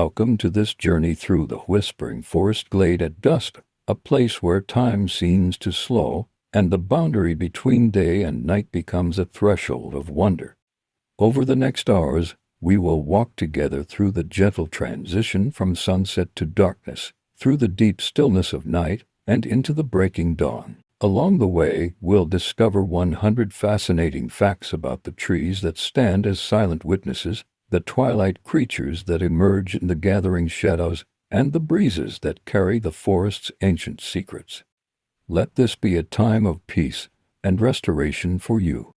Welcome to this journey through the whispering forest glade at dusk, a place where time seems to slow, and the boundary between day and night becomes a threshold of wonder. Over the next hours, we will walk together through the gentle transition from sunset to darkness, through the deep stillness of night, and into the breaking dawn. Along the way, we'll discover 100 fascinating facts about the trees that stand as silent witnesses, the twilight creatures that emerge in the gathering shadows, and the breezes that carry the forest's ancient secrets. Let this be a time of peace and restoration for you.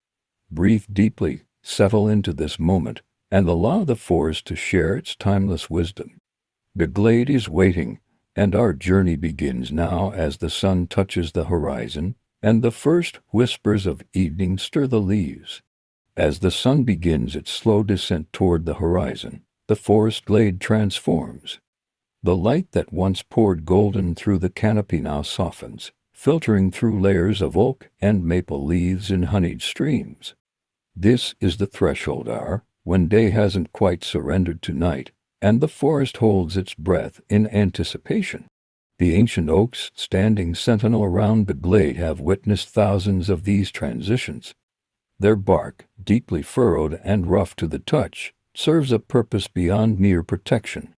Breathe deeply, settle into this moment, and allow the forest to share its timeless wisdom. The glade is waiting, and our journey begins now as the sun touches the horizon, and the first whispers of evening stir the leaves. As the sun begins its slow descent toward the horizon, the forest glade transforms. The light that once poured golden through the canopy now softens, filtering through layers of oak and maple leaves in honeyed streams. This is the threshold hour, when day hasn't quite surrendered to night, and the forest holds its breath in anticipation. The ancient oaks standing sentinel around the glade have witnessed thousands of these transitions. Their bark, deeply furrowed and rough to the touch, serves a purpose beyond mere protection.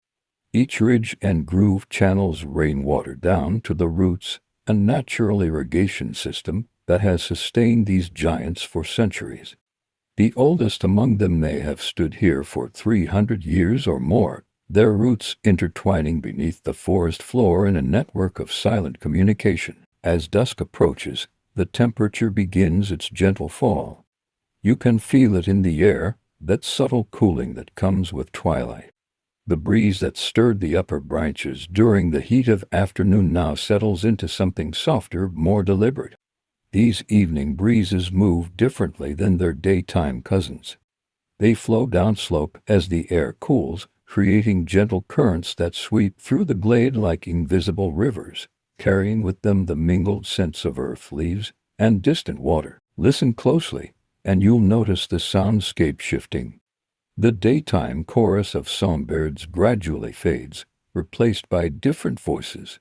Each ridge and groove channels rainwater down to the roots, a natural irrigation system that has sustained these giants for centuries. The oldest among them may have stood here for 300 years or more, their roots intertwining beneath the forest floor in a network of silent communication. As dusk approaches, the temperature begins its gentle fall. You can feel it in the air, that subtle cooling that comes with twilight. The breeze that stirred the upper branches during the heat of afternoon now settles into something softer, more deliberate. These evening breezes move differently than their daytime cousins. They flow downslope as the air cools, creating gentle currents that sweep through the glade like invisible rivers, carrying with them the mingled scents of earth, leaves, and distant water. Listen closely, and you'll notice the soundscape shifting. The daytime chorus of songbirds gradually fades, replaced by different voices.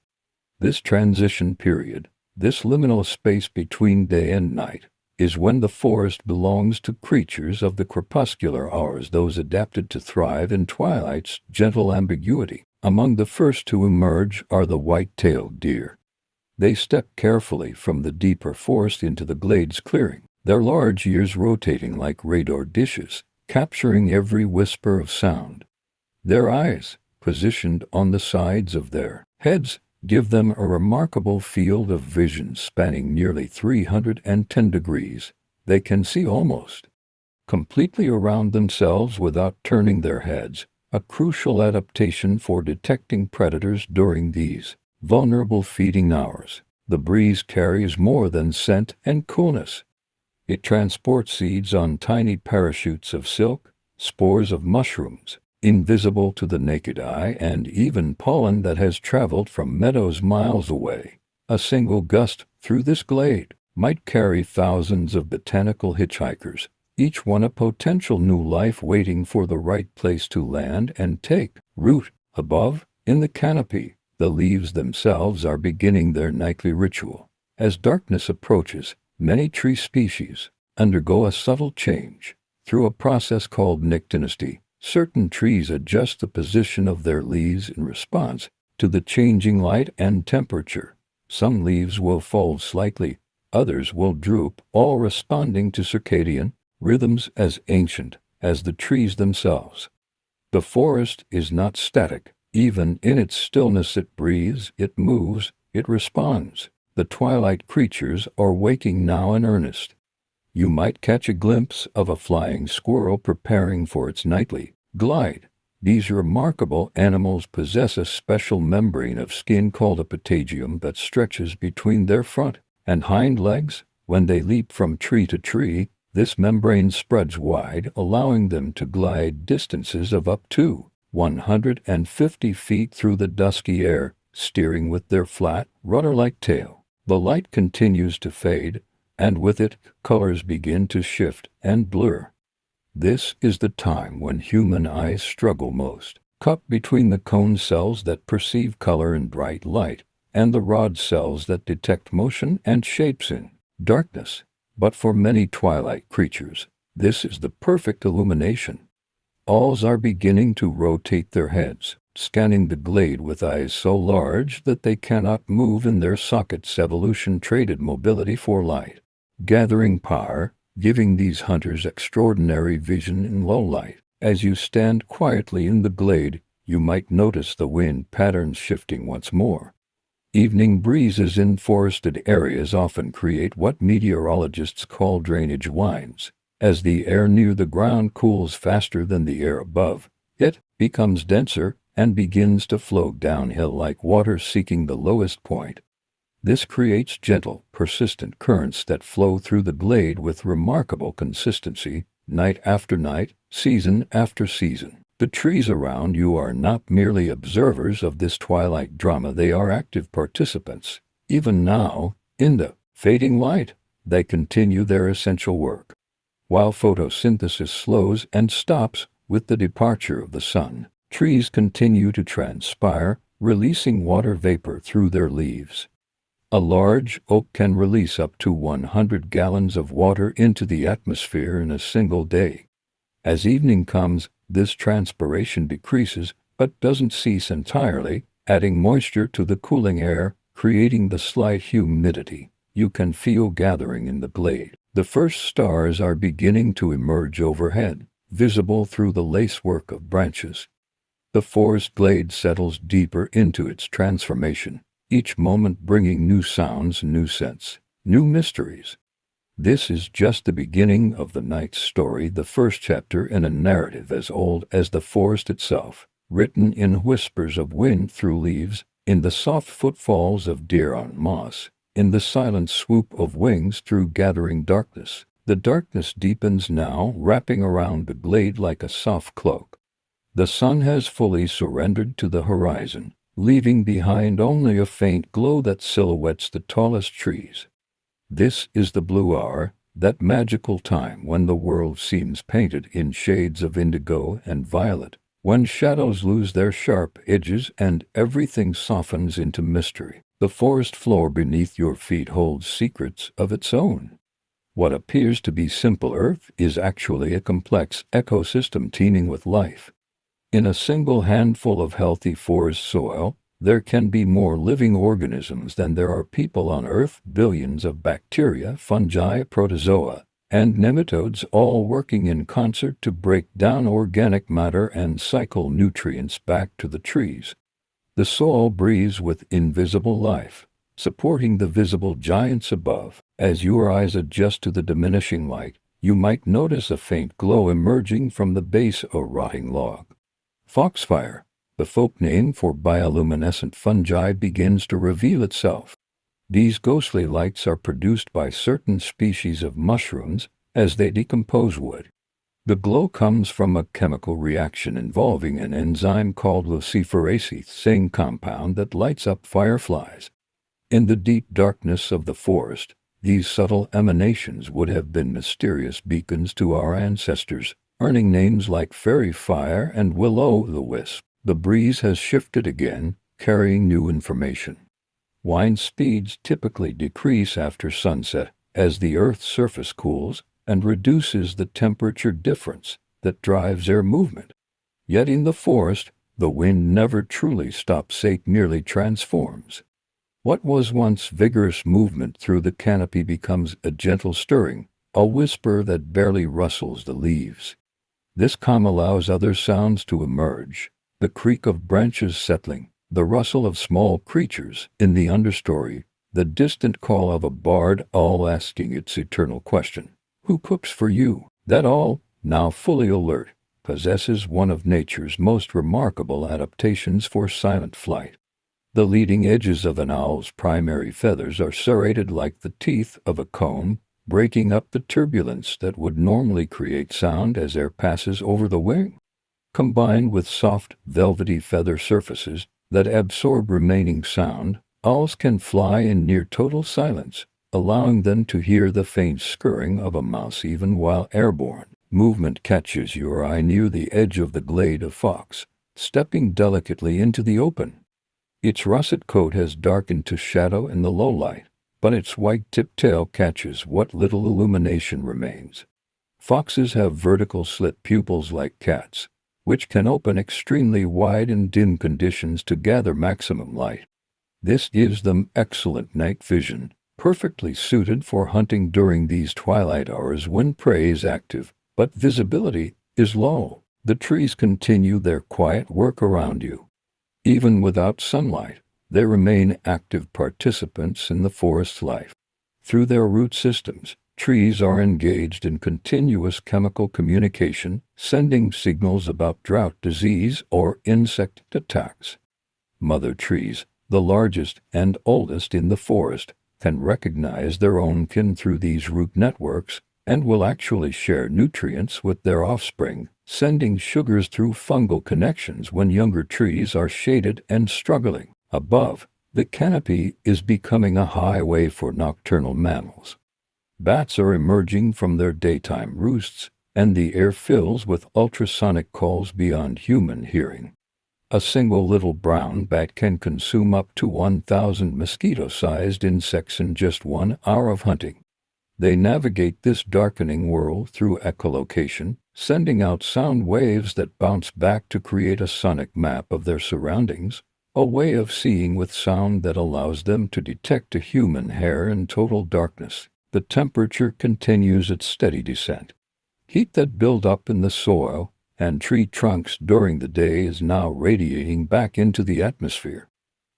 This transition period, this liminal space between day and night, is when the forest belongs to creatures of the crepuscular hours, those adapted to thrive in twilight's gentle ambiguity. Among the first to emerge are the white-tailed deer. They step carefully from the deeper forest into the glade's clearing, their large ears rotating like radar dishes, capturing every whisper of sound. Their eyes, positioned on the sides of their heads, give them a remarkable field of vision spanning nearly 310 degrees. They can see almost completely around themselves without turning their heads, a crucial adaptation for detecting predators during these vulnerable feeding hours. The breeze carries more than scent and coolness. It transports seeds on tiny parachutes of silk, spores of mushrooms, invisible to the naked eye, and even pollen that has traveled from meadows miles away. A single gust through this glade might carry thousands of botanical hitchhikers, each one a potential new life waiting for the right place to land and take root. Above, in the canopy, the leaves themselves are beginning their nightly ritual. As darkness approaches, many tree species undergo a subtle change. Through a process called nyctinisty, certain trees adjust the position of their leaves in response to the changing light and temperature. Some leaves will fold slightly, others will droop, all responding to circadian rhythms as ancient as the trees themselves. The forest is not static. Even in its stillness it breathes, it moves, it responds. The twilight creatures are waking now in earnest. You might catch a glimpse of a flying squirrel preparing for its nightly glide. These remarkable animals possess a special membrane of skin called a patagium that stretches between their front and hind legs. When they leap from tree to tree, this membrane spreads wide, allowing them to glide distances of up to 150 feet through the dusky air, steering with their flat, rudder-like tail. The light continues to fade, and with it, colors begin to shift and blur. This is the time when human eyes struggle most. cup between the cone cells that perceive color and bright light, and the rod cells that detect motion and shapes in darkness. But for many twilight creatures, this is the perfect illumination. Alls are beginning to rotate their heads, scanning the glade with eyes so large that they cannot move in their sockets. Evolution traded mobility for light, gathering power, giving these hunters extraordinary vision in low light. As you stand quietly in the glade, you might notice the wind patterns shifting once more. Evening breezes in forested areas often create what meteorologists call drainage winds. As the air near the ground cools faster than the air above, it becomes denser and begins to flow downhill like water seeking the lowest point. This creates gentle, persistent currents that flow through the glade with remarkable consistency, night after night, season after season. The trees around you are not merely observers of this twilight drama, they are active participants. Even now, in the fading light, they continue their essential work. While photosynthesis slows and stops with the departure of the sun, trees continue to transpire, releasing water vapor through their leaves. A large oak can release up to 100 gallons of water into the atmosphere in a single day. As evening comes, this transpiration decreases, but doesn't cease entirely, adding moisture to the cooling air, creating the slight humidity you can feel gathering in the glade. The first stars are beginning to emerge overhead, visible through the lacework of branches. The forest glade settles deeper into its transformation, each moment bringing new sounds, new scents, new mysteries. This is just the beginning of the night's story, the first chapter in a narrative as old as the forest itself, written in whispers of wind through leaves, in the soft footfalls of deer on moss, in the silent swoop of wings through gathering darkness. The darkness deepens now, wrapping around the glade like a soft cloak. The sun has fully surrendered to the horizon, leaving behind only a faint glow that silhouettes the tallest trees. This is the blue hour, that magical time when the world seems painted in shades of indigo and violet, when shadows lose their sharp edges and everything softens into mystery. The forest floor beneath your feet holds secrets of its own. What appears to be simple earth is actually a complex ecosystem teeming with life. In a single handful of healthy forest soil, there can be more living organisms than there are people on Earth, billions of bacteria, fungi, protozoa, and nematodes all working in concert to break down organic matter and cycle nutrients back to the trees. The soil breathes with invisible life, supporting the visible giants above. As your eyes adjust to the diminishing light, you might notice a faint glow emerging from the base of a rotting log. Foxfire, the folk name for bioluminescent fungi, begins to reveal itself. These ghostly lights are produced by certain species of mushrooms as they decompose wood. The glow comes from a chemical reaction involving an enzyme called luciferase, same compound that lights up fireflies. In the deep darkness of the forest, these subtle emanations would have been mysterious beacons to our ancestors, earning names like fairy fire and will-o'-the-wisp. The breeze has shifted again, carrying new information. Wind speeds typically decrease after sunset as the Earth's surface cools and reduces the temperature difference that drives air movement. Yet in the forest, the wind never truly stops, it merely transforms. What was once vigorous movement through the canopy becomes a gentle stirring, a whisper that barely rustles the leaves. This calm allows other sounds to emerge, the creak of branches settling, the rustle of small creatures in the understory, the distant call of a barred owl asking its eternal question, "Who cooks for you?" That owl, now fully alert, possesses one of nature's most remarkable adaptations for silent flight. The leading edges of an owl's primary feathers are serrated like the teeth of a comb, breaking up the turbulence that would normally create sound as air passes over the wing. Combined with soft, velvety feather surfaces that absorb remaining sound, owls can fly in near total silence, allowing them to hear the faint scurrying of a mouse even while airborne. Movement catches your eye near the edge of the glade. A fox, stepping delicately into the open. Its russet coat has darkened to shadow in the low light, but its white-tipped tail catches what little illumination remains. Foxes have vertical slit pupils like cats, which can open extremely wide in dim conditions to gather maximum light. This gives them excellent night vision, perfectly suited for hunting during these twilight hours when prey is active, but visibility is low. The trees continue their quiet work around you. Even without sunlight, they remain active participants in the forest's life. Through their root systems, trees are engaged in continuous chemical communication, sending signals about drought, disease, or insect attacks. Mother trees, the largest and oldest in the forest, can recognize their own kin through these root networks and will actually share nutrients with their offspring, sending sugars through fungal connections when younger trees are shaded and struggling. Above, the canopy is becoming a highway for nocturnal mammals. Bats are emerging from their daytime roosts, and the air fills with ultrasonic calls beyond human hearing. A single little brown bat can consume up to 1,000 mosquito-sized insects in just 1 hour of hunting. They navigate this darkening world through echolocation, sending out sound waves that bounce back to create a sonic map of their surroundings, a way of seeing with sound that allows them to detect a human hair in total darkness. The temperature continues its steady descent. Heat that built up in the soil and tree trunks during the day is now radiating back into the atmosphere.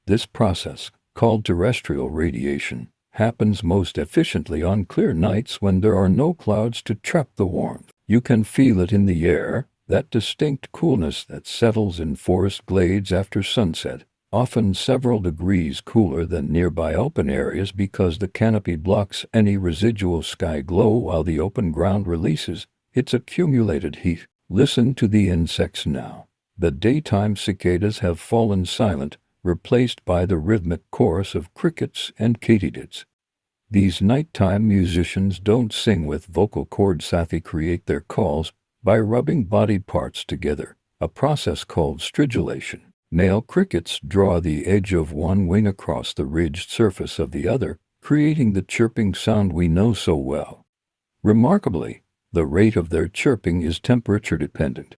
This process, called terrestrial radiation, happens most efficiently on clear nights when there are no clouds to trap the warmth. You can feel it in the air, that distinct coolness that settles in forest glades after sunset, often several degrees cooler than nearby open areas because the canopy blocks any residual sky glow while the open ground releases its accumulated heat. Listen to the insects now. The daytime cicadas have fallen silent, replaced by the rhythmic chorus of crickets and katydids. These nighttime musicians don't sing with vocal cords. They create their calls by rubbing body parts together, a process called stridulation. Male crickets draw the edge of one wing across the ridged surface of the other, creating the chirping sound we know so well. Remarkably, the rate of their chirping is temperature dependent.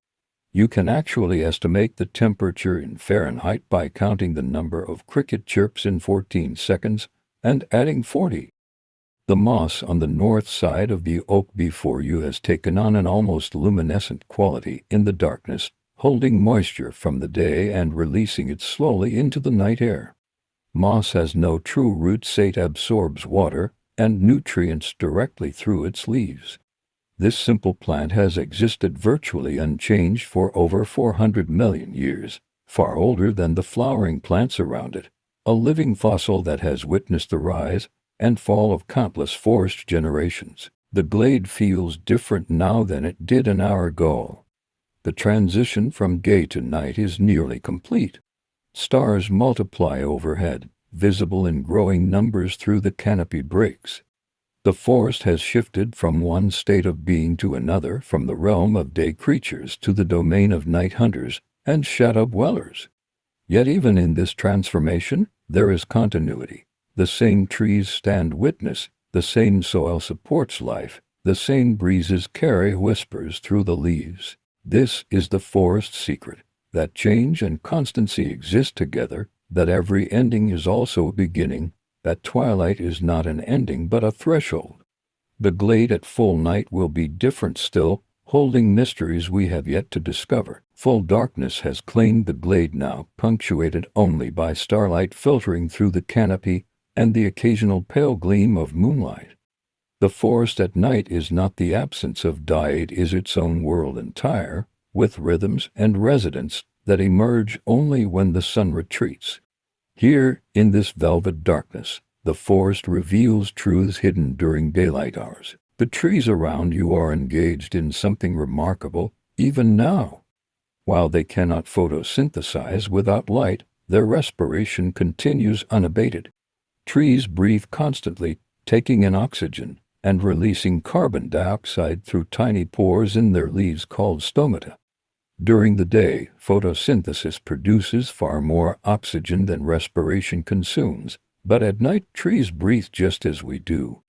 You can actually estimate the temperature in Fahrenheit by counting the number of cricket chirps in 14 seconds and adding 40. The moss on the north side of the oak before you has taken on an almost luminescent quality in the darkness, holding moisture from the day and releasing it slowly into the night air. Moss has no true roots. It absorbs water and nutrients directly through its leaves. This simple plant has existed virtually unchanged for over 400 million years, far older than the flowering plants around it, a living fossil that has witnessed the rise and fall of countless forest generations. The glade feels different now than it did an hour ago. The transition from day to night is nearly complete. Stars multiply overhead, visible in growing numbers through the canopy breaks. The forest has shifted from one state of being to another, from the realm of day creatures to the domain of night hunters and shadow dwellers. Yet even in this transformation, there is continuity. The same trees stand witness, the same soil supports life, the same breezes carry whispers through the leaves. This is the forest's secret, that change and constancy exist together, that every ending is also a beginning, that twilight is not an ending but a threshold. The glade at full night will be different still, holding mysteries we have yet to discover. Full darkness has claimed the glade now, punctuated only by starlight filtering through the canopy and the occasional pale gleam of moonlight. The forest at night is not the absence of day, it is its own world entire, with rhythms and residents that emerge only when the sun retreats. Here, in this velvet darkness, the forest reveals truths hidden during daylight hours. The trees around you are engaged in something remarkable, even now. While they cannot photosynthesize without light, their respiration continues unabated. Trees breathe constantly, taking in oxygen and releasing carbon dioxide through tiny pores in their leaves called stomata. During the day, photosynthesis produces far more oxygen than respiration consumes, but at night trees breathe just as we do.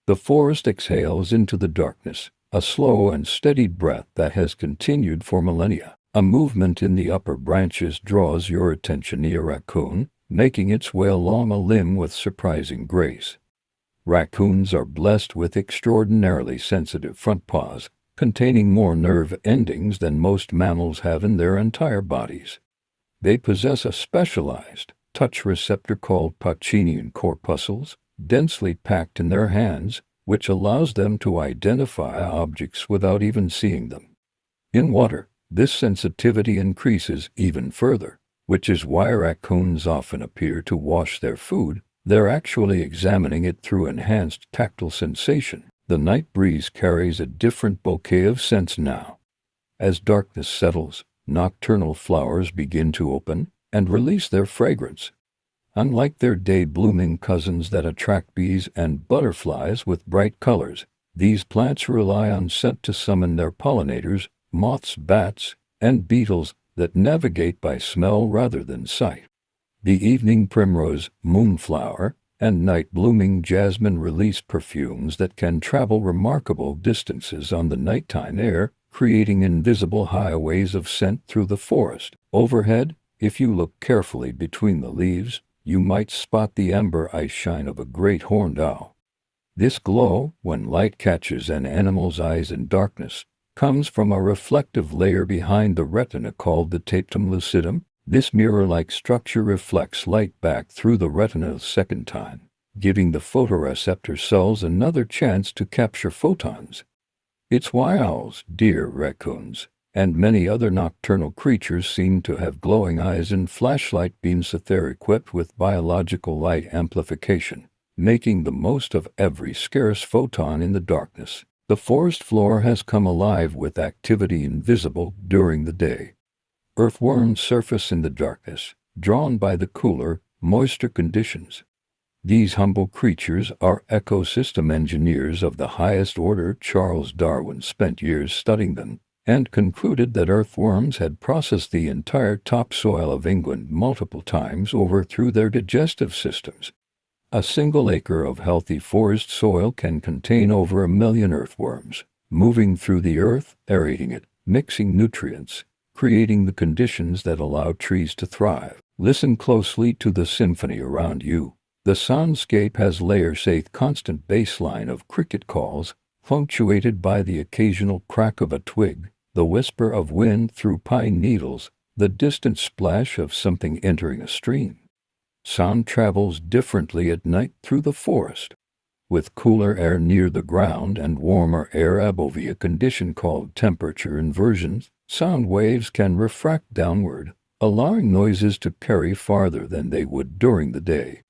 The forest exhales into the darkness, a slow and steady breath that has continued for millennia. A movement in the upper branches draws your attention. A raccoon, making its way along a limb with surprising grace. Raccoons are blessed with extraordinarily sensitive front paws, containing more nerve endings than most mammals have in their entire bodies. They possess a specialized touch receptor called Pacinian corpuscles, densely packed in their hands, which allows them to identify objects without even seeing them. In water, this sensitivity increases even further, which is why raccoons often appear to wash their food. They're actually examining it through enhanced tactile sensation. The night breeze carries a different bouquet of scents now. As darkness settles, nocturnal flowers begin to open and release their fragrance. Unlike their day-blooming cousins that attract bees and butterflies with bright colors, these plants rely on scent to summon their pollinators, moths, bats, and beetles that navigate by smell rather than sight. The evening primrose, moonflower, and night-blooming jasmine release perfumes that can travel remarkable distances on the nighttime air, creating invisible highways of scent through the forest. Overhead, if you look carefully between the leaves, you might spot the amber eye shine of a great horned owl. This glow, when light catches an animal's eyes in darkness, comes from a reflective layer behind the retina called the tapetum lucidum. This mirror-like structure reflects light back through the retina a second time, giving the photoreceptor cells another chance to capture photons. It's why owls, deer, raccoons, and many other nocturnal creatures seem to have glowing eyes and flashlight beams that they're equipped with biological light amplification, making the most of every scarce photon in the darkness. The forest floor has come alive with activity invisible during the day. Earthworms surface in the darkness, drawn by the cooler, moister conditions. These humble creatures are ecosystem engineers of the highest order. Charles Darwin spent years studying them, and concluded that earthworms had processed the entire topsoil of England multiple times over through their digestive systems. A single acre of healthy forest soil can contain over 1 million earthworms, moving through the earth, aerating it, mixing nutrients, creating the conditions that allow trees to thrive. Listen closely to the symphony around you. The soundscape has layers, a constant baseline of cricket calls, punctuated by the occasional crack of a twig, the whisper of wind through pine needles, the distant splash of something entering a stream. Sound travels differently at night through the forest. With cooler air near the ground and warmer air above, a condition called temperature inversion, sound waves can refract downward, allowing noises to carry farther than they would during the day.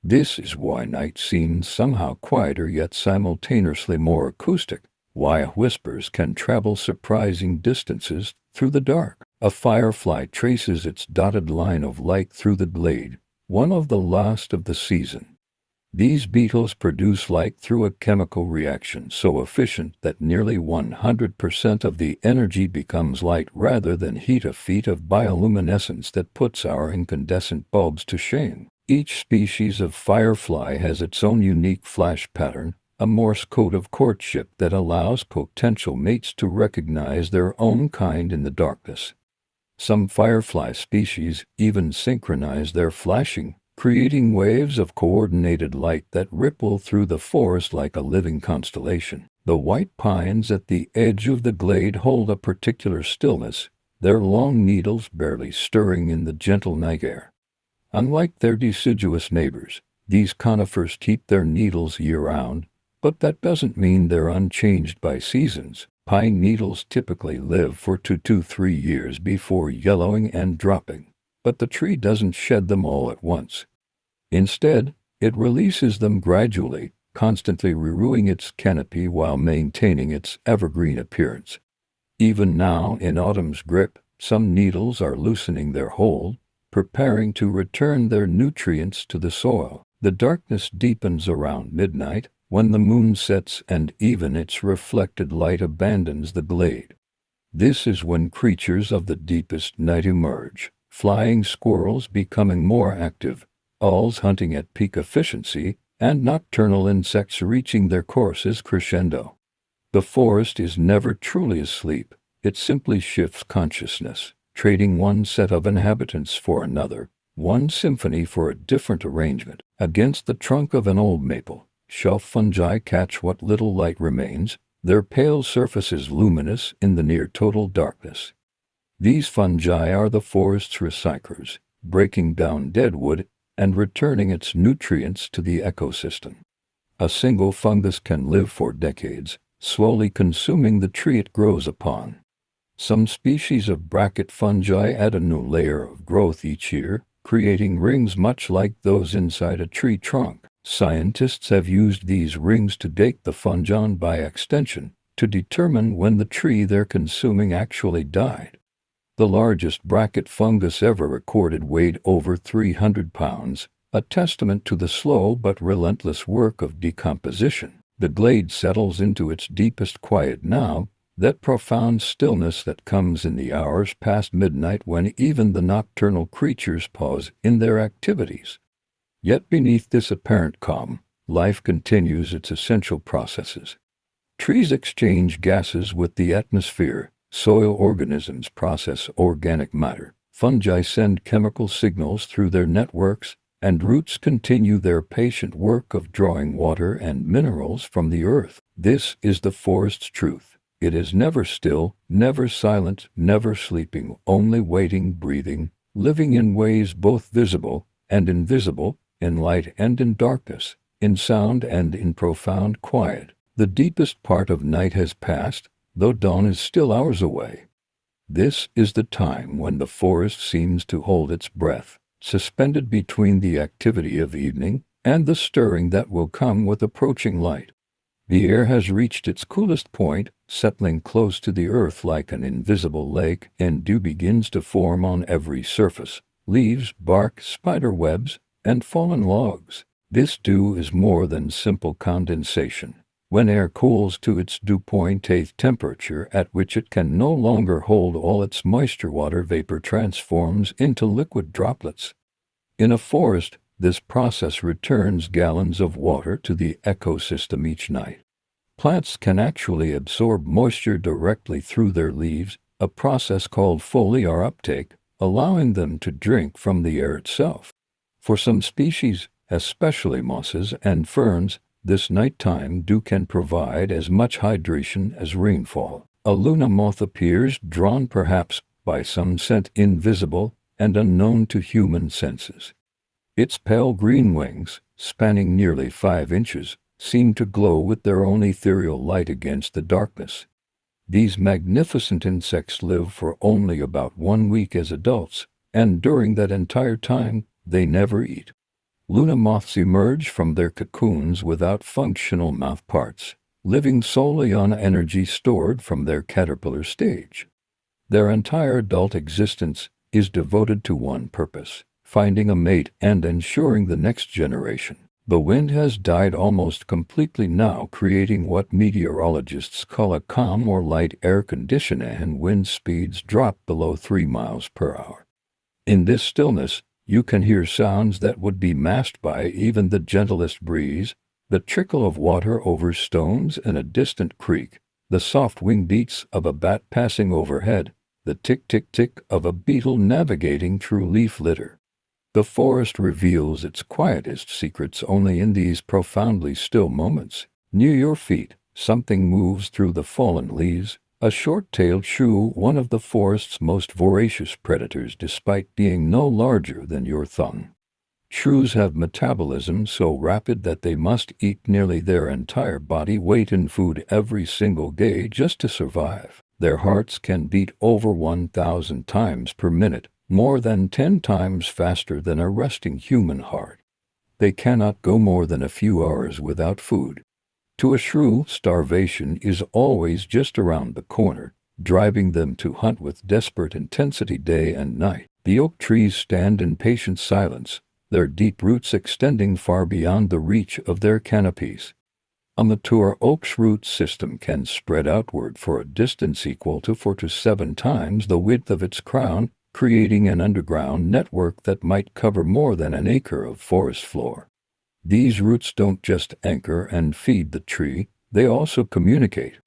This is why night seems somehow quieter yet simultaneously more acoustic, why whispers can travel surprising distances through the dark. A firefly traces its dotted line of light through the glade, one of the last of the season. These beetles produce light through a chemical reaction so efficient that nearly 100% of the energy becomes light rather than heat, a feat of bioluminescence that puts our incandescent bulbs to shame. Each species of firefly has its own unique flash pattern, a Morse code of courtship that allows potential mates to recognize their own kind in the darkness. Some firefly species even synchronize their flashing, creating waves of coordinated light that ripple through the forest like a living constellation. The white pines at the edge of the glade hold a particular stillness, their long needles barely stirring in the gentle night air. Unlike their deciduous neighbors, these conifers keep their needles year-round, but that doesn't mean they're unchanged by seasons. Pine needles typically live for 2 to 3 years before yellowing and dropping, but the tree doesn't shed them all at once. Instead, it releases them gradually, constantly renewing its canopy while maintaining its evergreen appearance. Even now, in autumn's grip, some needles are loosening their hold, preparing to return their nutrients to the soil. The darkness deepens around midnight, when the moon sets and even its reflected light abandons the glade. This is when creatures of the deepest night emerge, flying squirrels becoming more active, owls hunting at peak efficiency, and nocturnal insects reaching their courses crescendo. The forest is never truly asleep, it simply shifts consciousness, trading one set of inhabitants for another, one symphony for a different arrangement. Against the trunk of an old maple, shelf fungi catch what little light remains, their pale surfaces luminous in the near-total darkness. These fungi are the forest's recyclers, breaking down dead wood and returning its nutrients to the ecosystem. A single fungus can live for decades, slowly consuming the tree it grows upon. Some species of bracket fungi add a new layer of growth each year, creating rings much like those inside a tree trunk. Scientists have used these rings to date the fungi by extension, to determine when the tree they're consuming actually died. The largest bracket fungus ever recorded weighed over 300 pounds, a testament to the slow but relentless work of decomposition. The glade settles into its deepest quiet now, that profound stillness that comes in the hours past midnight when even the nocturnal creatures pause in their activities. Yet beneath this apparent calm, life continues its essential processes. Trees exchange gases with the atmosphere, soil organisms process organic matter, fungi send chemical signals through their networks, and roots continue their patient work of drawing water and minerals from the earth. This is the forest's truth. It is never still, never silent, never sleeping, only waiting, breathing, living in ways both visible and invisible, in light and in darkness, in sound and in profound quiet. The deepest part of night has passed, though dawn is still hours away. This is the time when the forest seems to hold its breath, suspended between the activity of evening and the stirring that will come with approaching light. The air has reached its coolest point, settling close to the earth like an invisible lake, and dew begins to form on every surface, leaves, bark, spider webs, and fallen logs. This dew is more than simple condensation. When air cools to its dew point temperature at which it can no longer hold all its moisture, water vapor transforms into liquid droplets. In a forest, this process returns gallons of water to the ecosystem each night. Plants can actually absorb moisture directly through their leaves, a process called foliar uptake, allowing them to drink from the air itself. For some species, especially mosses and ferns, this nighttime dew can provide as much hydration as rainfall. A luna moth appears, drawn perhaps by some scent invisible and unknown to human senses. Its pale green wings, spanning nearly 5 inches, seem to glow with their own ethereal light against the darkness. These magnificent insects live for only about 1 week as adults, and during that entire time, they never eat. Luna moths emerge from their cocoons without functional mouthparts, living solely on energy stored from their caterpillar stage. Their entire adult existence is devoted to one purpose: finding a mate and ensuring the next generation. The wind has died almost completely now, creating what meteorologists call a calm or light air condition, and wind speeds drop below 3 miles per hour. In this stillness, you can hear sounds that would be masked by even the gentlest breeze: the trickle of water over stones in a distant creek, the soft wing beats of a bat passing overhead, the tick-tick-tick of a beetle navigating through leaf litter. The forest reveals its quietest secrets only in these profoundly still moments. Near your feet, something moves through the fallen leaves. A short-tailed shrew, one of the forest's most voracious predators despite being no larger than your thumb. Shrews have metabolism so rapid that they must eat nearly their entire body weight in food every single day just to survive. Their hearts can beat over 1,000 times per minute, more than 10 times faster than a resting human heart. They cannot go more than a few hours without food. To a shrew, starvation is always just around the corner, driving them to hunt with desperate intensity day and night. The oak trees stand in patient silence, their deep roots extending far beyond the reach of their canopies. A mature oak's root system can spread outward for a distance equal to 4 to 7 times the width of its crown, creating an underground network that might cover more than an acre of forest floor. These roots don't just anchor and feed the tree, they also communicate.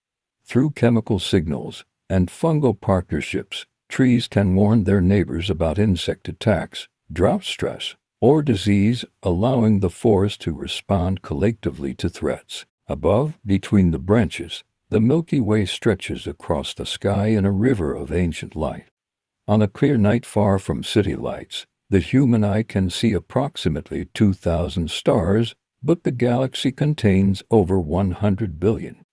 Through chemical signals and fungal partnerships, trees can warn their neighbors about insect attacks, drought stress, or disease, allowing the forest to respond collectively to threats. Above, between the branches, the Milky Way stretches across the sky in a river of ancient light. On a clear night far from city lights, the human eye can see approximately 2,000 stars, but the galaxy contains over 100 billion.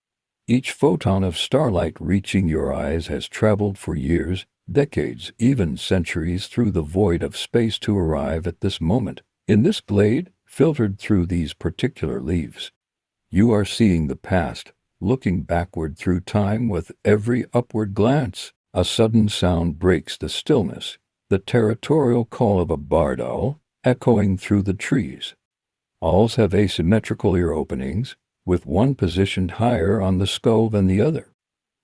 Each photon of starlight reaching your eyes has traveled for years, decades, even centuries through the void of space to arrive at this moment, in this glade, filtered through these particular leaves. You are seeing the past, looking backward through time with every upward glance. A sudden sound breaks the stillness, the territorial call of a barred owl, echoing through the trees. Owls have asymmetrical ear openings, with one positioned higher on the skull than the other.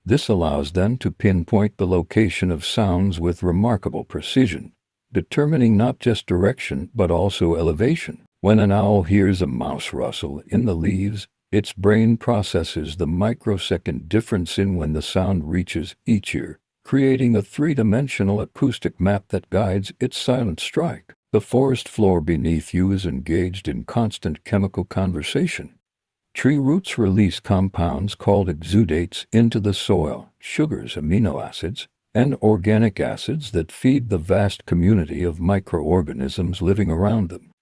This allows them to pinpoint the location of sounds with remarkable precision, determining not just direction but also elevation. When an owl hears a mouse rustle in the leaves, its brain processes the microsecond difference in when the sound reaches each ear, creating a three-dimensional acoustic map that guides its silent strike. The forest floor beneath you is engaged in constant chemical conversation. Tree roots release compounds called exudates into the soil, sugars, amino acids, and organic acids that feed the vast community of microorganisms living around them.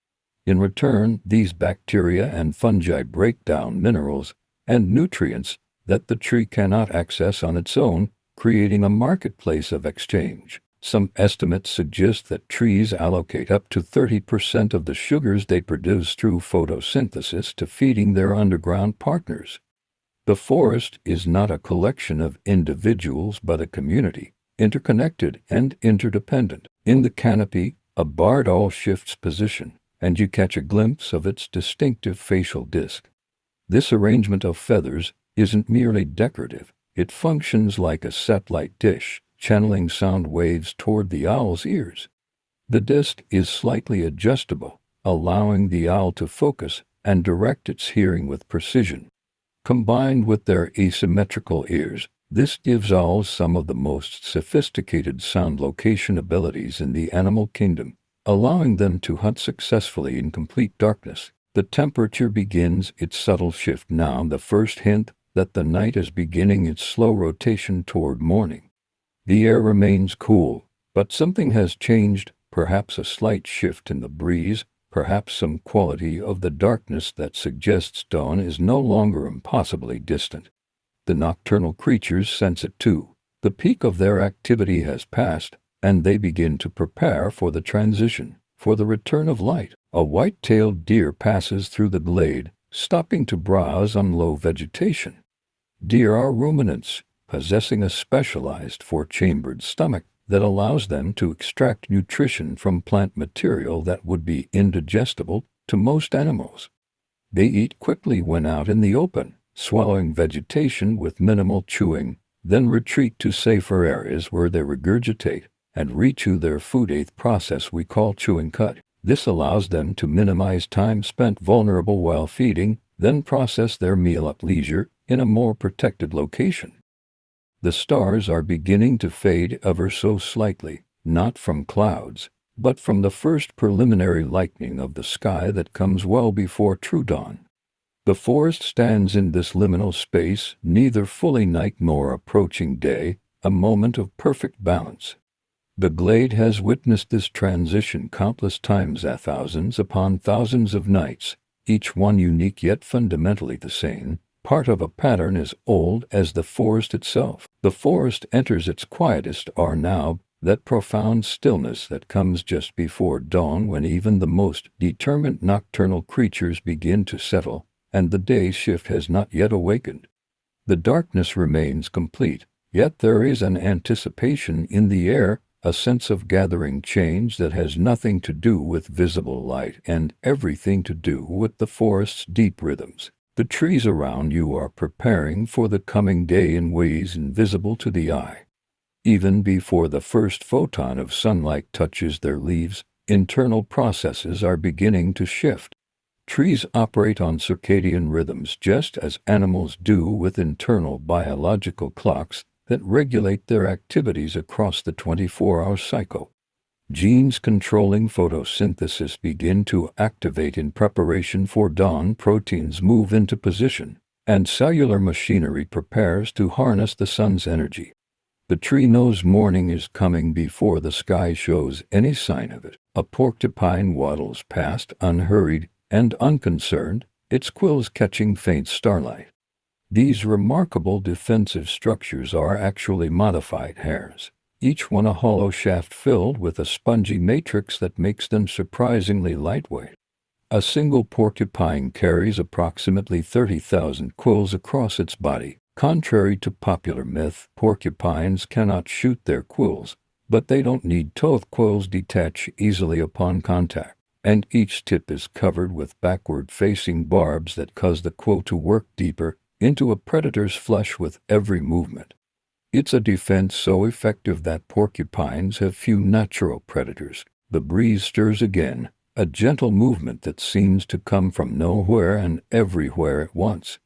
In return, these bacteria and fungi break down minerals and nutrients that the tree cannot access on its own, creating a marketplace of exchange. Some estimates suggest that trees allocate up to 30% of the sugars they produce through photosynthesis to feeding their underground partners. The forest is not a collection of individuals but a community, interconnected and interdependent. In the canopy, a barred owl shifts position, and you catch a glimpse of its distinctive facial disc. This arrangement of feathers isn't merely decorative, it functions like a satellite dish, channeling sound waves toward the owl's ears. The disc is slightly adjustable, allowing the owl to focus and direct its hearing with precision. Combined with their asymmetrical ears, this gives owls some of the most sophisticated sound location abilities in the animal kingdom, allowing them to hunt successfully in complete darkness. The temperature begins its subtle shift now, the first hint that the night is beginning its slow rotation toward morning. The air remains cool, but something has changed, perhaps a slight shift in the breeze, perhaps some quality of the darkness that suggests dawn is no longer impossibly distant. The nocturnal creatures sense it too. The peak of their activity has passed, and they begin to prepare for the transition, for the return of light. A white-tailed deer passes through the glade, stopping to browse on low vegetation. Deer are ruminants, possessing a specialized four-chambered stomach that allows them to extract nutrition from plant material that would be indigestible to most animals. They eat quickly when out in the open, swallowing vegetation with minimal chewing, then retreat to safer areas where they regurgitate and rechew their food. Eighth process we call chewing cut. This allows them to minimize time spent vulnerable while feeding, then process their meal at leisure in a more protected location. The stars are beginning to fade ever so slightly, not from clouds, but from the first preliminary lightening of the sky that comes well before true dawn. The forest stands in this liminal space, neither fully night nor approaching day, a moment of perfect balance. The glade has witnessed this transition countless times, thousands upon thousands of nights, each one unique yet fundamentally the same, part of a pattern as old as the forest itself. The forest enters its quietest hour now, that profound stillness that comes just before dawn when even the most determined nocturnal creatures begin to settle, and the day shift has not yet awakened. The darkness remains complete, yet there is an anticipation in the air, a sense of gathering change that has nothing to do with visible light and everything to do with the forest's deep rhythms. The trees around you are preparing for the coming day in ways invisible to the eye. Even before the first photon of sunlight touches their leaves, internal processes are beginning to shift. Trees operate on circadian rhythms just as animals do, with internal biological clocks that regulate their activities across the 24-hour cycle. Genes controlling photosynthesis begin to activate in preparation for dawn, proteins move into position, and cellular machinery prepares to harness the sun's energy. The tree knows morning is coming before the sky shows any sign of it. A porcupine waddles past unhurried and unconcerned, its quills catching faint starlight. These remarkable defensive structures are actually modified hairs, each one a hollow shaft filled with a spongy matrix that makes them surprisingly lightweight. A single porcupine carries approximately 30,000 quills across its body. Contrary to popular myth, porcupines cannot shoot their quills, but they don't need to. Quills detach easily upon contact, and each tip is covered with backward-facing barbs that cause the quill to work deeper into a predator's flesh with every movement. It's a defense so effective that porcupines have few natural predators. The breeze stirs again, a gentle movement that seems to come from nowhere and everywhere at once.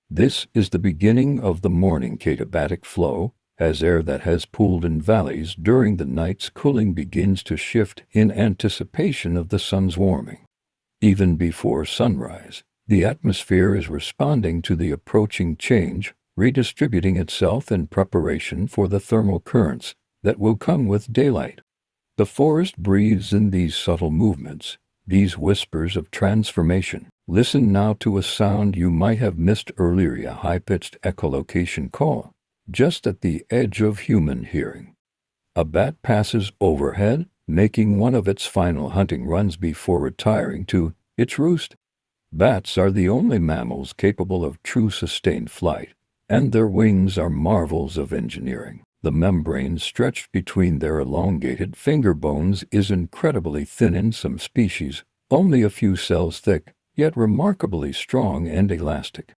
This is the beginning of the morning katabatic flow, as air that has pooled in valleys during the night's cooling begins to shift in anticipation of the sun's warming. Even before sunrise, the atmosphere is responding to the approaching change, redistributing itself in preparation for the thermal currents that will come with daylight. The forest breathes in these subtle movements, these whispers of transformation. Listen now to a sound you might have missed earlier, a high-pitched echolocation call, just at the edge of human hearing. A bat passes overhead, making one of its final hunting runs before retiring to its roost. Bats are the only mammals capable of true sustained flight, and their wings are marvels of engineering. The membrane stretched between their elongated finger bones is incredibly thin in some species, only a few cells thick, yet remarkably strong and elastic.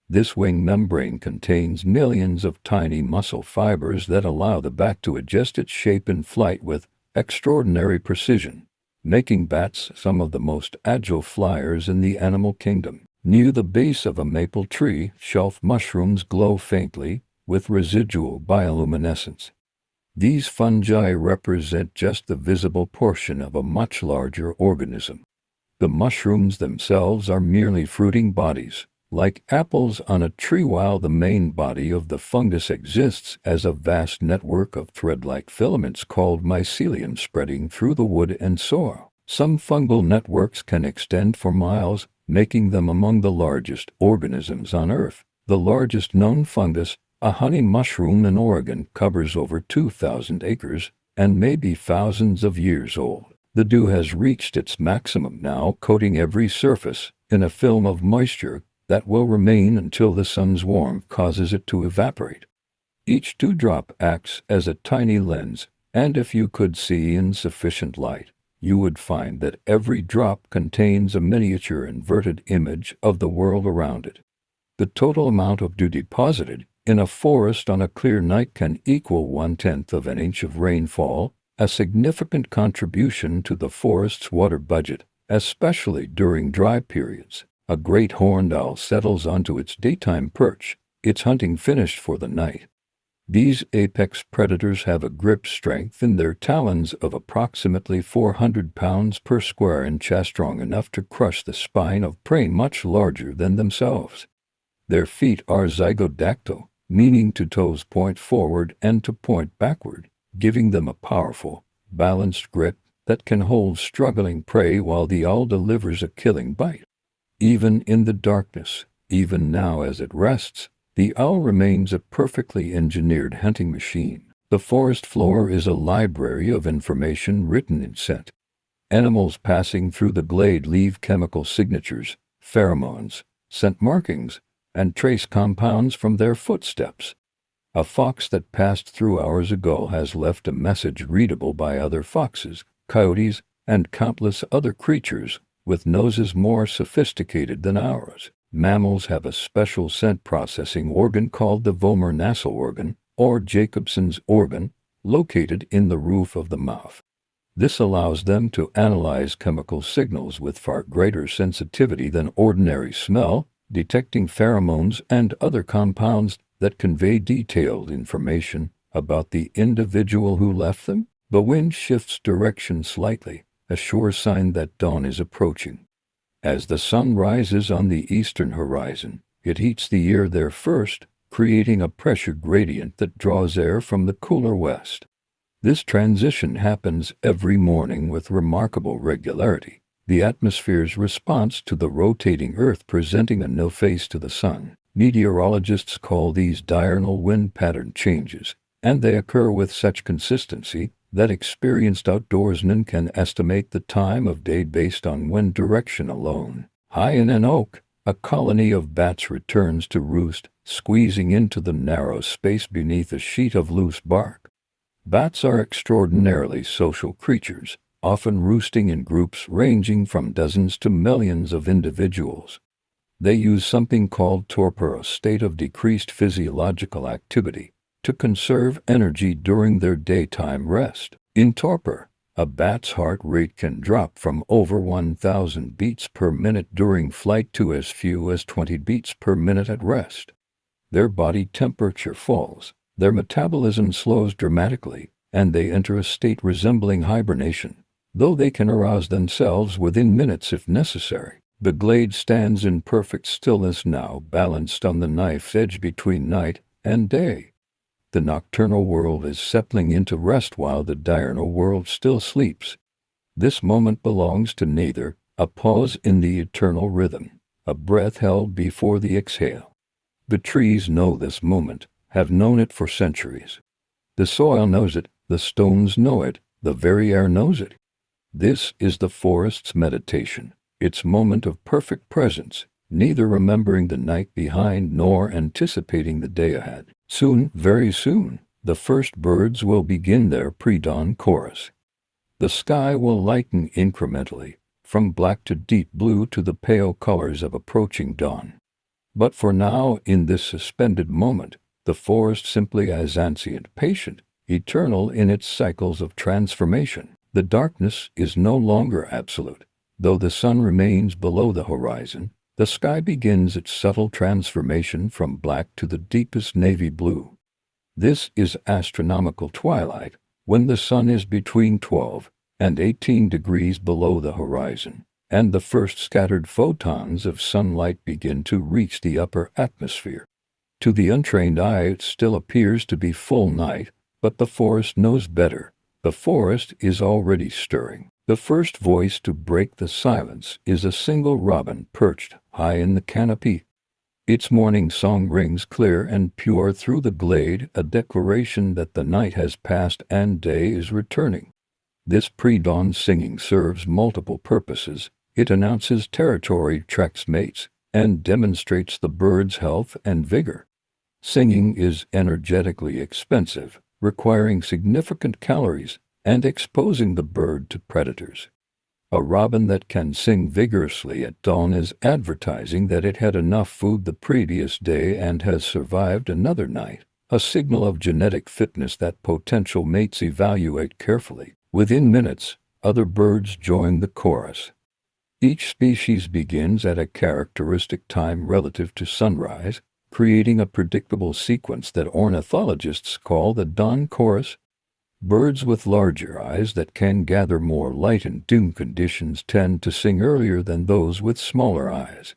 This wing membrane contains millions of tiny muscle fibers that allow the bat to adjust its shape in flight with extraordinary precision, making bats some of the most agile flyers in the animal kingdom. Near the base of a maple tree, shelf mushrooms glow faintly, with residual bioluminescence. These fungi represent just the visible portion of a much larger organism. The mushrooms themselves are merely fruiting bodies, like apples on a tree, while the main body of the fungus exists as a vast network of thread-like filaments called mycelium spreading through the wood and soil. Some fungal networks can extend for miles, making them among the largest organisms on Earth. The largest known fungus, a honey mushroom in Oregon, covers over 2,000 acres and may be thousands of years old. The dew has reached its maximum now, coating every surface in a film of moisture that will remain until the sun's warmth causes it to evaporate. Each dewdrop acts as a tiny lens, and if you could see in sufficient light, you would find that every drop contains a miniature inverted image of the world around it. The total amount of dew deposited in a forest on a clear night can equal 1/10 of an inch of rainfall, a significant contribution to the forest's water budget, especially during dry periods. A great horned owl settles onto its daytime perch, its hunting finished for the night. These apex predators have a grip strength in their talons of approximately 400 pounds per square inch, strong enough to crush the spine of prey much larger than themselves. Their feet are zygodactyl, meaning to toes point forward and to point backward, giving them a powerful, balanced grip that can hold struggling prey while the owl delivers a killing bite. Even in the darkness, even now as it rests, the owl remains a perfectly engineered hunting machine. The forest floor is a library of information written in scent. Animals passing through the glade leave chemical signatures, pheromones, scent markings, and trace compounds from their footsteps. A fox that passed through hours ago has left a message readable by other foxes, coyotes, and countless other creatures with noses more sophisticated than ours. Mammals have a special scent processing organ called the vomer nasal organ, or Jacobson's organ, located in the roof of the mouth. This allows them to analyze chemical signals with far greater sensitivity than ordinary smell, detecting pheromones and other compounds that convey detailed information about the individual who left them. The wind shifts direction slightly, a sure sign that dawn is approaching. As the sun rises on the eastern horizon, it heats the air there first, creating a pressure gradient that draws air from the cooler west. This transition happens every morning with remarkable regularity, the atmosphere's response to the rotating Earth presenting a no face to the sun. Meteorologists call these diurnal wind pattern changes, and they occur with such consistency that experienced outdoorsmen can estimate the time of day based on wind direction alone. High in an oak, a colony of bats returns to roost, squeezing into the narrow space beneath a sheet of loose bark. Bats are extraordinarily social creatures, often roosting in groups ranging from dozens to millions of individuals. They use something called torpor, a state of decreased physiological activity, to conserve energy during their daytime rest. In torpor, a bat's heart rate can drop from over 1,000 beats per minute during flight to as few as 20 beats per minute at rest. Their body temperature falls, their metabolism slows dramatically, and they enter a state resembling hibernation, though they can arouse themselves within minutes if necessary. The glade stands in perfect stillness now, balanced on the knife's edge between night and day. The nocturnal world is settling into rest while the diurnal world still sleeps. This moment belongs to neither, a pause in the eternal rhythm, a breath held before the exhale. The trees know this moment, have known it for centuries. The soil knows it, the stones know it, the very air knows it. This is the forest's meditation, its moment of perfect presence, neither remembering the night behind nor anticipating the day ahead. Soon, very soon, the first birds will begin their pre-dawn chorus. The sky will lighten incrementally, from black to deep blue to the pale colors of approaching dawn. But for now, in this suspended moment, the forest simply as ansient, patient, eternal in its cycles of transformation. The darkness is no longer absolute. Though the sun remains below the horizon, the sky begins its subtle transformation from black to the deepest navy blue. This is astronomical twilight, when the sun is between 12 and 18 degrees below the horizon, and the first scattered photons of sunlight begin to reach the upper atmosphere. To the untrained eye it still appears to be full night, but the forest knows better. The forest is already stirring. The first voice to break the silence is a single robin perched high in the canopy. Its morning song rings clear and pure through the glade, a declaration that the night has passed and day is returning. This pre-dawn singing serves multiple purposes. It announces territory, tracks mates, and demonstrates the bird's health and vigor. Singing is energetically expensive, requiring significant calories, and exposing the bird to predators. A robin that can sing vigorously at dawn is advertising that it had enough food the previous day and has survived another night, a signal of genetic fitness that potential mates evaluate carefully. Within minutes, other birds join the chorus. Each species begins at a characteristic time relative to sunrise, creating a predictable sequence that ornithologists call the dawn chorus. Birds with larger eyes that can gather more light in dim conditions tend to sing earlier than those with smaller eyes.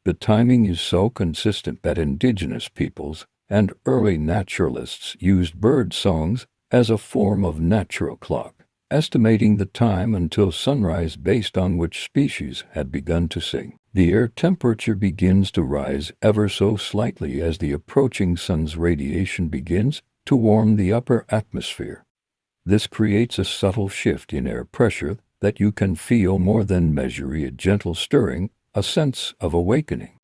The timing is so consistent that indigenous peoples and early naturalists used bird songs as a form of natural clock, estimating the time until sunrise based on which species had begun to sing. The air temperature begins to rise ever so slightly as the approaching sun's radiation begins to warm the upper atmosphere. This creates a subtle shift in air pressure that you can feel more than measure, a gentle stirring, a sense of awakening.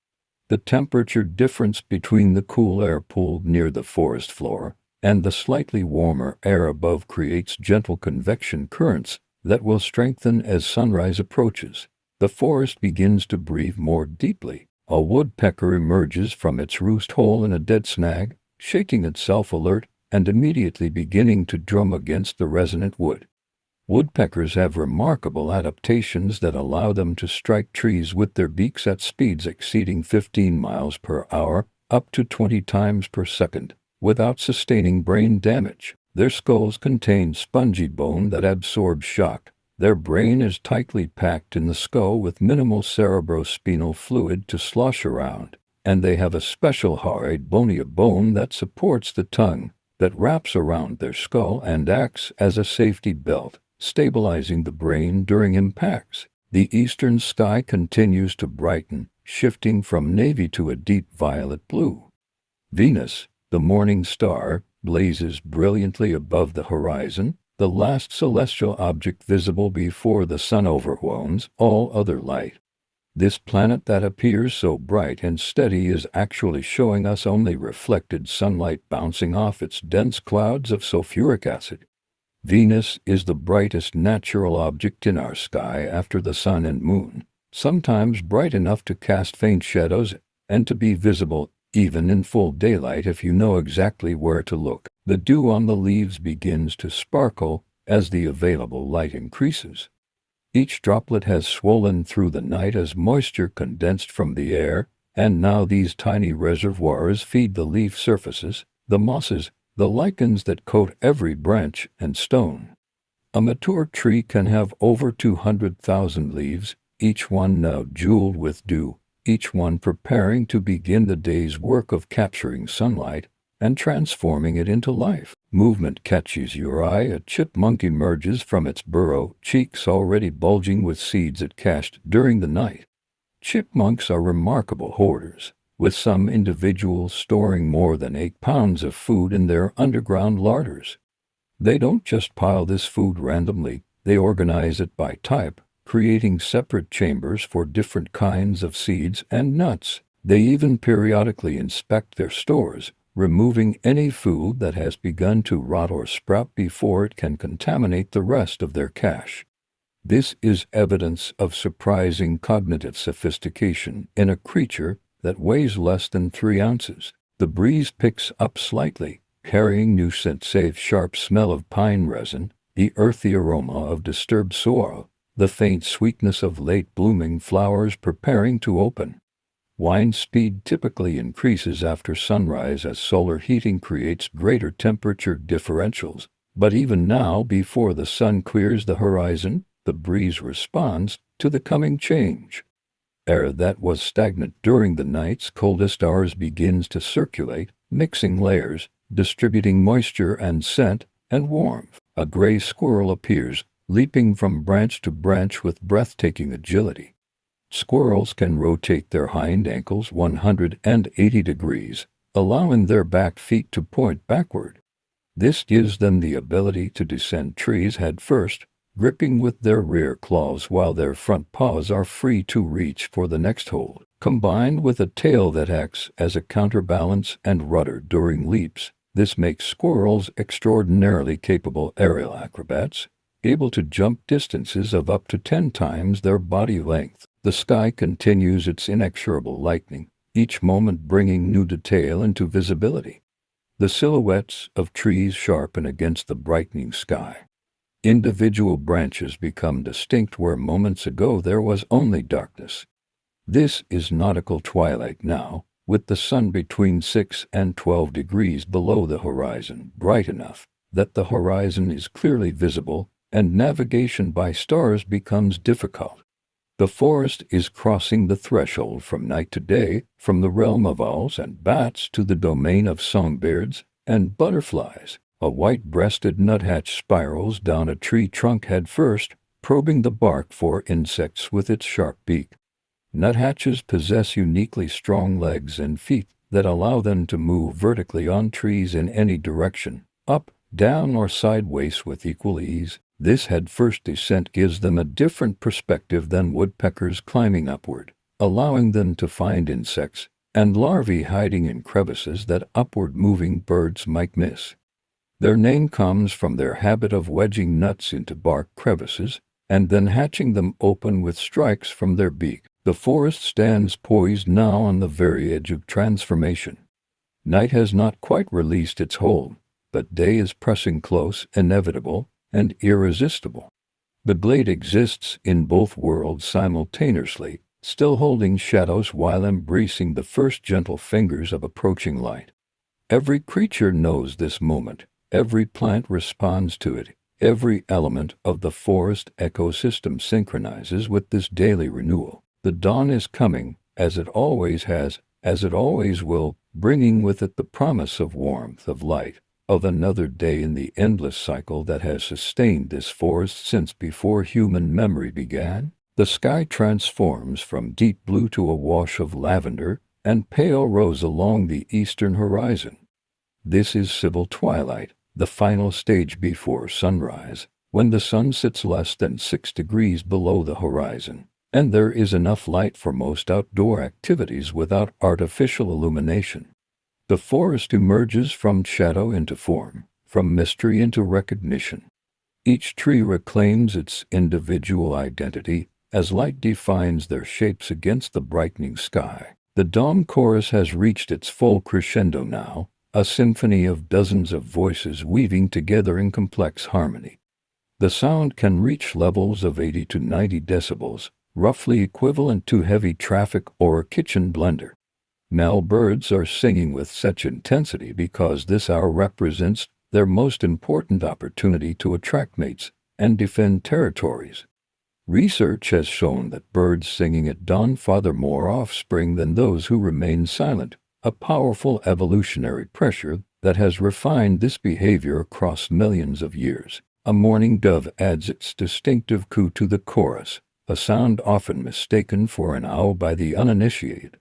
The temperature difference between the cool air pooled near the forest floor and the slightly warmer air above creates gentle convection currents that will strengthen as sunrise approaches. The forest begins to breathe more deeply. A woodpecker emerges from its roost hole in a dead snag, shaking itself alert and immediately beginning to drum against the resonant wood. Woodpeckers have remarkable adaptations that allow them to strike trees with their beaks at speeds exceeding 15 miles per hour, up to 20 times per second, without sustaining brain damage. Their skulls contain spongy bone that absorbs shock. Their brain is tightly packed in the skull with minimal cerebrospinal fluid to slosh around, and they have a special hyoid bony bone that supports the tongue, that wraps around their skull and acts as a safety belt, stabilizing the brain during impacts. The eastern sky continues to brighten, shifting from navy to a deep violet blue. Venus, the morning star, blazes brilliantly above the horizon, the last celestial object visible before the sun overwhelms all other light. This planet that appears so bright and steady is actually showing us only reflected sunlight bouncing off its dense clouds of sulfuric acid. Venus is the brightest natural object in our sky after the sun and moon, sometimes bright enough to cast faint shadows and to be visible even in full daylight if you know exactly where to look. The dew on the leaves begins to sparkle as the available light increases. Each droplet has swollen through the night as moisture condensed from the air, and now these tiny reservoirs feed the leaf surfaces, the mosses, the lichens that coat every branch and stone. A mature tree can have over 200,000 leaves, each one now jeweled with dew, each one preparing to begin the day's work of capturing sunlight and transforming it into life. Movement catches your eye. A chipmunk emerges from its burrow, cheeks already bulging with seeds it cached during the night. Chipmunks are remarkable hoarders, with some individuals storing more than 8 pounds of food in their underground larders. They don't just pile this food randomly, they organize it by type, creating separate chambers for different kinds of seeds and nuts. They even periodically inspect their stores, removing any food that has begun to rot or sprout before it can contaminate the rest of their cache. This is evidence of surprising cognitive sophistication in a creature that weighs less than 3 ounces. The breeze picks up slightly, carrying new scent, safe sharp smell of pine resin, the earthy aroma of disturbed soil, the faint sweetness of late-blooming flowers preparing to open. Wind speed typically increases after sunrise as solar heating creates greater temperature differentials, but even now, before the sun clears the horizon, the breeze responds to the coming change. Air that was stagnant during the night's coldest hours begins to circulate, mixing layers, distributing moisture and scent and warmth. A gray squirrel appears, leaping from branch to branch with breathtaking agility. Squirrels can rotate their hind ankles 180 degrees, allowing their back feet to point backward. This gives them the ability to descend trees head first, gripping with their rear claws while their front paws are free to reach for the next hold. Combined with a tail that acts as a counterbalance and rudder during leaps, this makes squirrels extraordinarily capable aerial acrobats, able to jump distances of up to 10 times their body length. The sky continues its inexorable lightning, each moment bringing new detail into visibility. The silhouettes of trees sharpen against the brightening sky. Individual branches become distinct where moments ago there was only darkness. This is nautical twilight now, with the sun between 6 and 12 degrees below the horizon, bright enough that the horizon is clearly visible and navigation by stars becomes difficult. The forest is crossing the threshold from night to day, from the realm of owls and bats to the domain of songbirds and butterflies. A white-breasted nuthatch spirals down a tree trunk head first, probing the bark for insects with its sharp beak. Nuthatches possess uniquely strong legs and feet that allow them to move vertically on trees in any direction, up, down, or sideways with equal ease. This head-first descent gives them a different perspective than woodpeckers climbing upward, allowing them to find insects and larvae hiding in crevices that upward-moving birds might miss. Their name comes from their habit of wedging nuts into bark crevices and then hatching them open with strikes from their beak. The forest stands poised now on the very edge of transformation. Night has not quite released its hold, but day is pressing close, inevitable, and irresistible. The glade exists in both worlds simultaneously, still holding shadows while embracing the first gentle fingers of approaching light. Every creature knows this moment, every plant responds to it, every element of the forest ecosystem synchronizes with this daily renewal. The dawn is coming, as it always has, as it always will, bringing with it the promise of warmth, of light, of another day in the endless cycle that has sustained this forest since before human memory began. The sky transforms from deep blue to a wash of lavender and pale rose along the eastern horizon. This is civil twilight, the final stage before sunrise, when the sun sits less than 6 degrees below the horizon, and there is enough light for most outdoor activities without artificial illumination. The forest emerges from shadow into form, from mystery into recognition. Each tree reclaims its individual identity as light defines their shapes against the brightening sky. The dawn chorus has reached its full crescendo now, a symphony of dozens of voices weaving together in complex harmony. The sound can reach levels of 80 to 90 decibels, roughly equivalent to heavy traffic or a kitchen blender. Male birds are singing with such intensity because this hour represents their most important opportunity to attract mates and defend territories. Research has shown that birds singing at dawn father more offspring than those who remain silent, a powerful evolutionary pressure that has refined this behavior across millions of years. A mourning dove adds its distinctive coo to the chorus, a sound often mistaken for an owl by the uninitiated.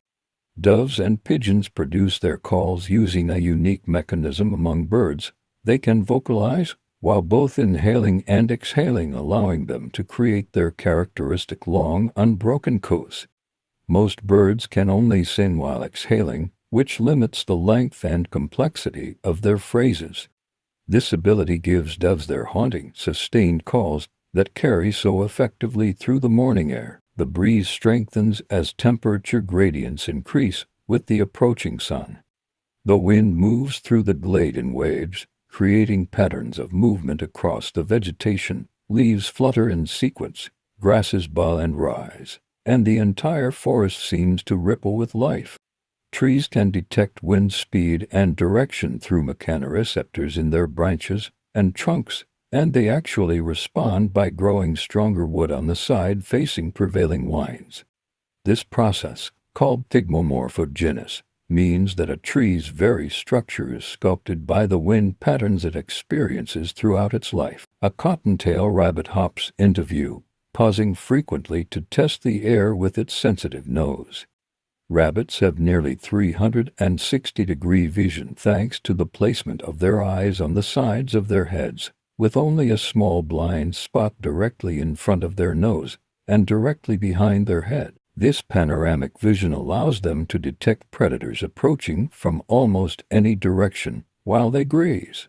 Doves and pigeons produce their calls using a unique mechanism among birds. They can vocalize while both inhaling and exhaling, allowing them to create their characteristic long, unbroken coos. Most birds can only sing while exhaling, which limits the length and complexity of their phrases. This ability gives doves their haunting, sustained calls that carry so effectively through the morning air. The breeze strengthens as temperature gradients increase with the approaching sun. The wind moves through the glade in waves, creating patterns of movement across the vegetation. Leaves flutter in sequence, grasses bow and rise, and the entire forest seems to ripple with life. Trees can detect wind speed and direction through mechanoreceptors in their branches and trunks, and they actually respond by growing stronger wood on the side facing prevailing winds. This process, called thigmomorphogenesis, means that a tree's very structure is sculpted by the wind patterns it experiences throughout its life. A cottontail rabbit hops into view, pausing frequently to test the air with its sensitive nose. Rabbits have nearly 360-degree vision thanks to the placement of their eyes on the sides of their heads, with only a small blind spot directly in front of their nose and directly behind their head. This panoramic vision allows them to detect predators approaching from almost any direction while they graze.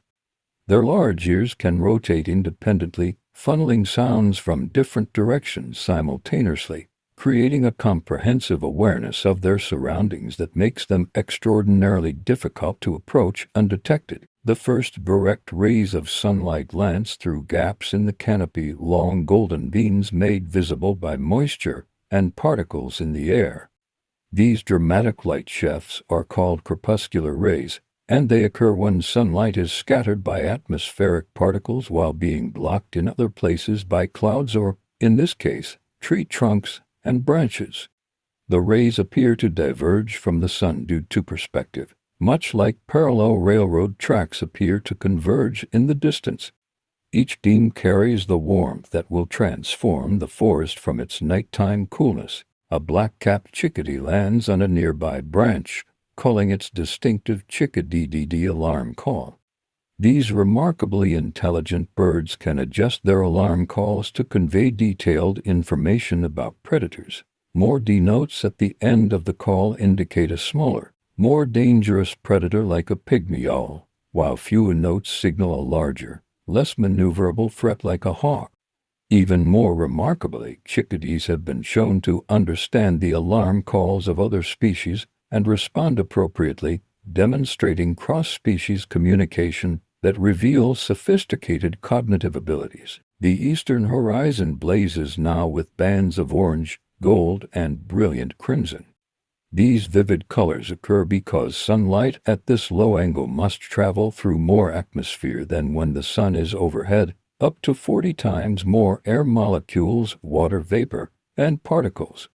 Their large ears can rotate independently, funneling sounds from different directions simultaneously, creating a comprehensive awareness of their surroundings that makes them extraordinarily difficult to approach undetected. The first direct rays of sunlight glance through gaps in the canopy, long golden beams made visible by moisture and particles in the air. These dramatic light shafts are called crepuscular rays, and they occur when sunlight is scattered by atmospheric particles while being blocked in other places by clouds or, in this case, tree trunks and branches. The rays appear to diverge from the sun due to perspective, much like parallel railroad tracks appear to converge in the distance. Each beam carries the warmth that will transform the forest from its nighttime coolness. A black-capped chickadee lands on a nearby branch, calling its distinctive chickadee alarm call. These remarkably intelligent birds can adjust their alarm calls to convey detailed information about predators. More D notes at the end of the call indicate a smaller, more dangerous predator like a pygmy owl, while fewer notes signal a larger, less maneuverable threat like a hawk. Even more remarkably, chickadees have been shown to understand the alarm calls of other species and respond appropriately, demonstrating cross-species communication that reveals sophisticated cognitive abilities. The eastern horizon blazes now with bands of orange, gold, and brilliant crimson. These vivid colors occur because sunlight at this low angle must travel through more atmosphere than when the sun is overhead, up to 40 times more air molecules, water vapor, and particles.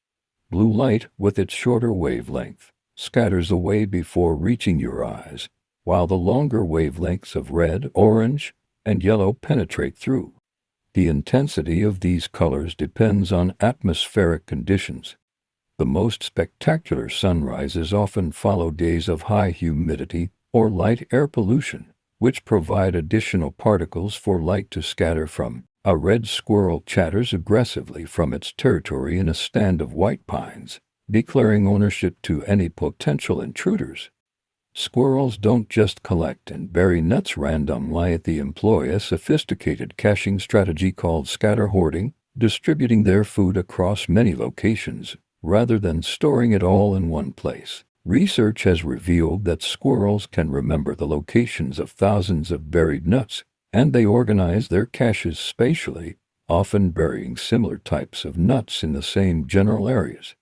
Blue light, with its shorter wavelength, scatters away before reaching your eyes, while the longer wavelengths of red, orange, and yellow penetrate through. The intensity of these colors depends on atmospheric conditions. The most spectacular sunrises often follow days of high humidity or light air pollution, which provide additional particles for light to scatter from. A red squirrel chatters aggressively from its territory in a stand of white pines, declaring ownership to any potential intruders. Squirrels don't just collect and bury nuts randomly. They employ a sophisticated caching strategy called scatter hoarding, distributing their food across many locations, rather than storing it all in one place. Research has revealed that squirrels can remember the locations of thousands of buried nuts, and they organize their caches spatially, often burying similar types of nuts in the same general areas.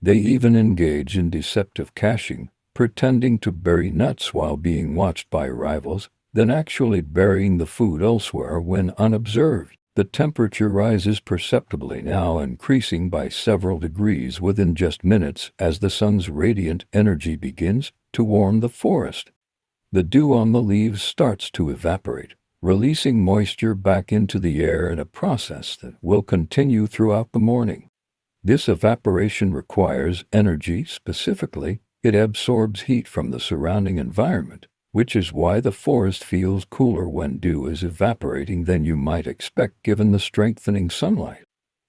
They even engage in deceptive caching, pretending to bury nuts while being watched by rivals, then actually burying the food elsewhere when unobserved. The temperature rises perceptibly now, increasing by several degrees within just minutes as the sun's radiant energy begins to warm the forest. The dew on the leaves starts to evaporate, releasing moisture back into the air in a process that will continue throughout the morning. This evaporation requires energy. Specifically, it absorbs heat from the surrounding environment, which is why the forest feels cooler when dew is evaporating than you might expect given the strengthening sunlight.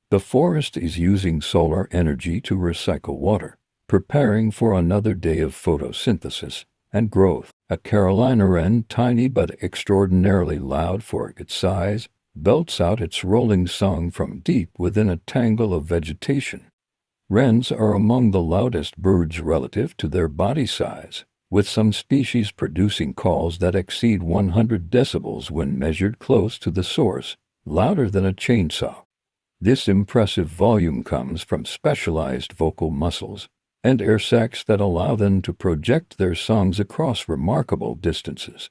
The forest is using solar energy to recycle water, preparing for another day of photosynthesis and growth. A Carolina wren, tiny but extraordinarily loud for its size, belts out its rolling song from deep within a tangle of vegetation. Wrens are among the loudest birds relative to their body size, with some species producing calls that exceed 100 decibels when measured close to the source, louder than a chainsaw. This impressive volume comes from specialized vocal muscles and air sacs that allow them to project their songs across remarkable distances.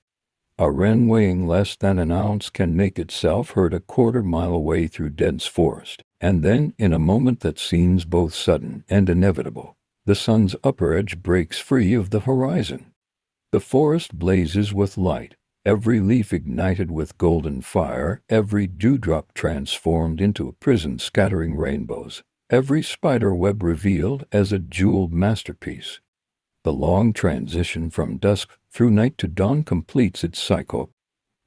A wren weighing less than an ounce can make itself heard a quarter-mile away through dense forest, and then, in a moment that seems both sudden and inevitable, the sun's upper edge breaks free of the horizon. The forest blazes with light, every leaf ignited with golden fire, every dewdrop transformed into a prism scattering rainbows, every spider web revealed as a jeweled masterpiece. The long transition from dusk through night to dawn completes its cycle.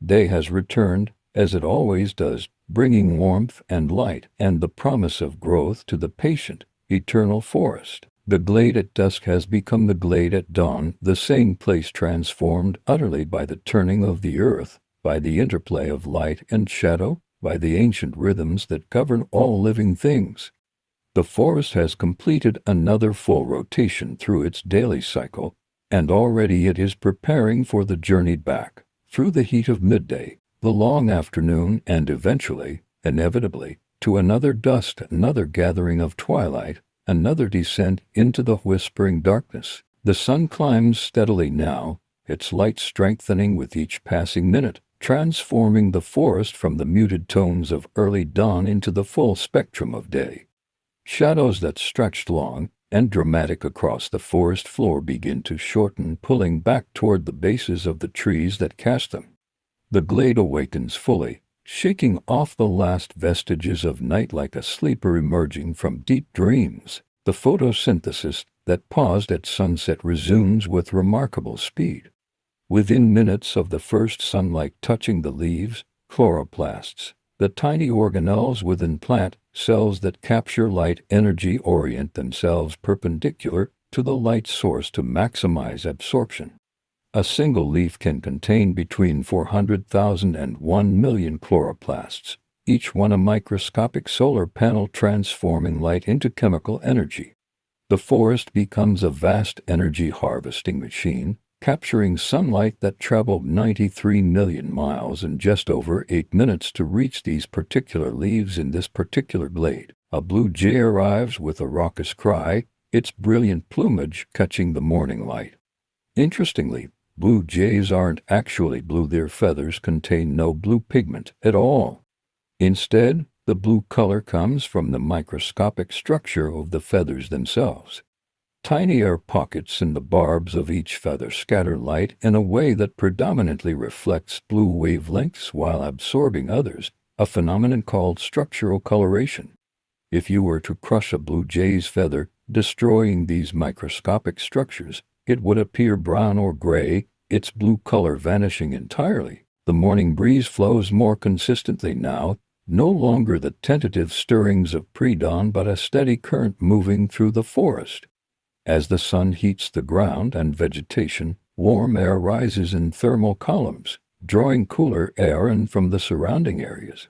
Day has returned, as it always does, bringing warmth and light and the promise of growth to the patient, eternal forest. The glade at dusk has become the glade at dawn, the same place transformed utterly by the turning of the earth, by the interplay of light and shadow, by the ancient rhythms that govern all living things. The forest has completed another full rotation through its daily cycle, and already it is preparing for the journey back, through the heat of midday, the long afternoon, and eventually, inevitably, to another dusk, another gathering of twilight, another descent into the whispering darkness. The sun climbs steadily now, its light strengthening with each passing minute, transforming the forest from the muted tones of early dawn into the full spectrum of day. Shadows that stretched long and dramatic across the forest floor begin to shorten, pulling back toward the bases of the trees that cast them. The glade awakens fully, shaking off the last vestiges of night like a sleeper emerging from deep dreams. The photosynthesis that paused at sunset resumes with remarkable speed. Within minutes of the first sunlight touching the leaves, chloroplasts, the tiny organelles within plant cells that capture light energy, orient themselves perpendicular to the light source to maximize absorption. A single leaf can contain between 400,000 and 1 million chloroplasts, each one a microscopic solar panel transforming light into chemical energy. The forest becomes a vast energy harvesting machine, capturing sunlight that traveled 93 million miles in just over 8 minutes to reach these particular leaves in this particular glade. A blue jay arrives with a raucous cry, its brilliant plumage catching the morning light. Interestingly, blue jays aren't actually blue. Their feathers contain no blue pigment at all. Instead, the blue color comes from the microscopic structure of the feathers themselves. Tiny air pockets in the barbs of each feather scatter light in a way that predominantly reflects blue wavelengths while absorbing others, a phenomenon called structural coloration. If you were to crush a blue jay's feather, destroying these microscopic structures, it would appear brown or gray, its blue color vanishing entirely. The morning breeze flows more consistently now, no longer the tentative stirrings of pre-dawn but a steady current moving through the forest. As the sun heats the ground and vegetation, warm air rises in thermal columns, drawing cooler air in from the surrounding areas.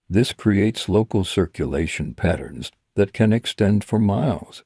This creates local circulation patterns that can extend for miles.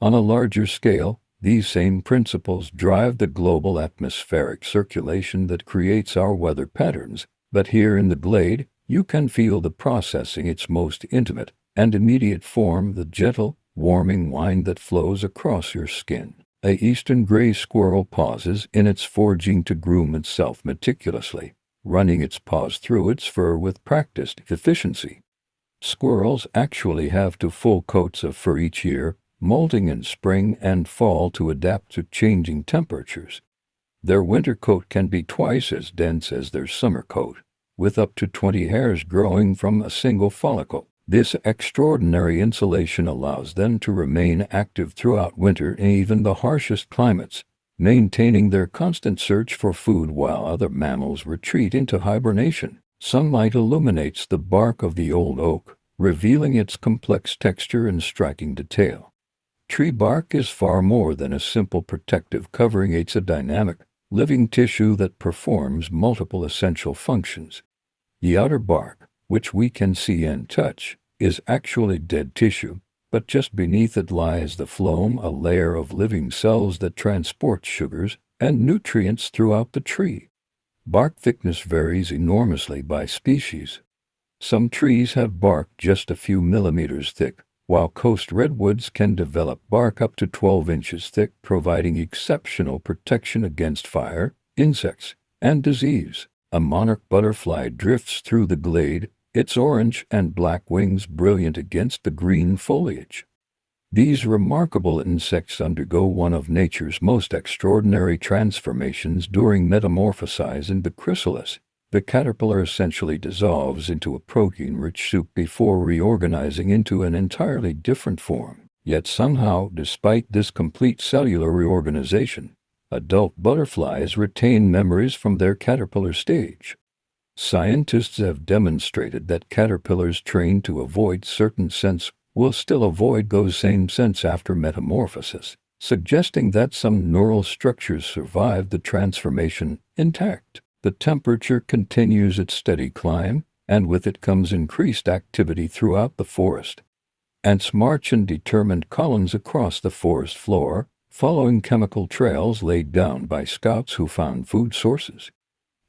On a larger scale, these same principles drive the global atmospheric circulation that creates our weather patterns, but here in the glade, you can feel the process in its most intimate and immediate form, the gentle, warming wind that flows across your skin. A eastern gray squirrel pauses in its foraging to groom itself meticulously, running its paws through its fur with practiced efficiency. Squirrels actually have 2 full coats of fur each year, molting in spring and fall to adapt to changing temperatures. Their winter coat can be twice as dense as their summer coat, with up to 20 hairs growing from a single follicle. This extraordinary insulation allows them to remain active throughout winter in even the harshest climates, maintaining their constant search for food while other mammals retreat into hibernation. Sunlight illuminates the bark of the old oak, revealing its complex texture and striking detail. Tree bark is far more than a simple protective covering. It's a dynamic, living tissue that performs multiple essential functions. The outer bark, which we can see and touch, is actually dead tissue, but just beneath it lies the phloem, a layer of living cells that transport sugars and nutrients throughout the tree. Bark thickness varies enormously by species. Some trees have bark just a few millimeters thick, while coast redwoods can develop bark up to 12 inches thick, providing exceptional protection against fire, insects, and disease. A monarch butterfly drifts through the glade, its orange and black wings brilliant against the green foliage. These remarkable insects undergo one of nature's most extraordinary transformations during metamorphosis in the chrysalis. The caterpillar essentially dissolves into a protein-rich soup before reorganizing into an entirely different form. Yet somehow, despite this complete cellular reorganization, adult butterflies retain memories from their caterpillar stage. Scientists have demonstrated that caterpillars trained to avoid certain scents will still avoid those same scents after metamorphosis, suggesting that some neural structures survive the transformation intact. The temperature continues its steady climb, and with it comes increased activity throughout the forest. Ants march in determined columns across the forest floor, following chemical trails laid down by scouts who found food sources.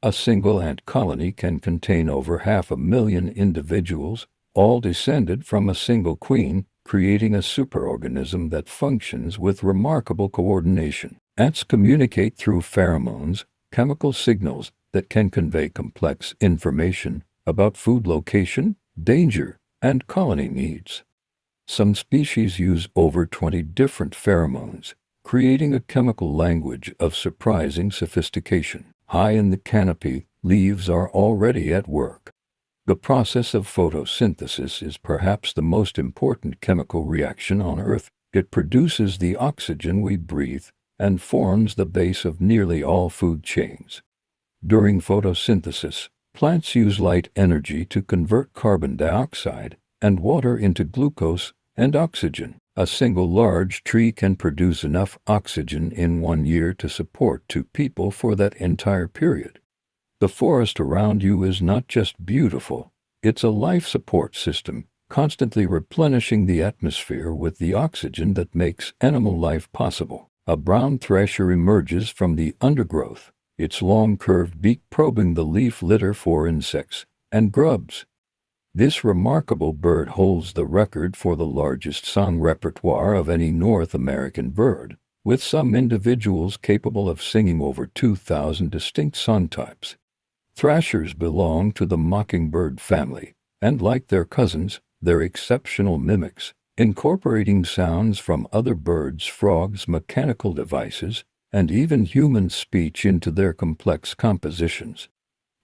A single ant colony can contain over 500,000 individuals, all descended from a single queen, creating a superorganism that functions with remarkable coordination. Ants communicate through pheromones, chemical signals that can convey complex information about food location, danger, and colony needs. Some species use over 20 different pheromones, creating a chemical language of surprising sophistication. High in the canopy, leaves are already at work. The process of photosynthesis is perhaps the most important chemical reaction on Earth. It produces the oxygen we breathe and forms the base of nearly all food chains. During photosynthesis, plants use light energy to convert carbon dioxide and water into glucose and oxygen. A single large tree can produce enough oxygen in 1 year to support 2 people for that entire period. The forest around you is not just beautiful, It's a life support system, constantly replenishing the atmosphere with the oxygen that makes animal life possible. A brown thresher emerges from the undergrowth, its long curved beak probing the leaf litter for insects and grubs. This remarkable bird holds the record for the largest song repertoire of any North American bird, with some individuals capable of singing over 2,000 distinct song types. Thrashers belong to the mockingbird family, and like their cousins, they're exceptional mimics, incorporating sounds from other birds, frogs, mechanical devices, and even human speech into their complex compositions.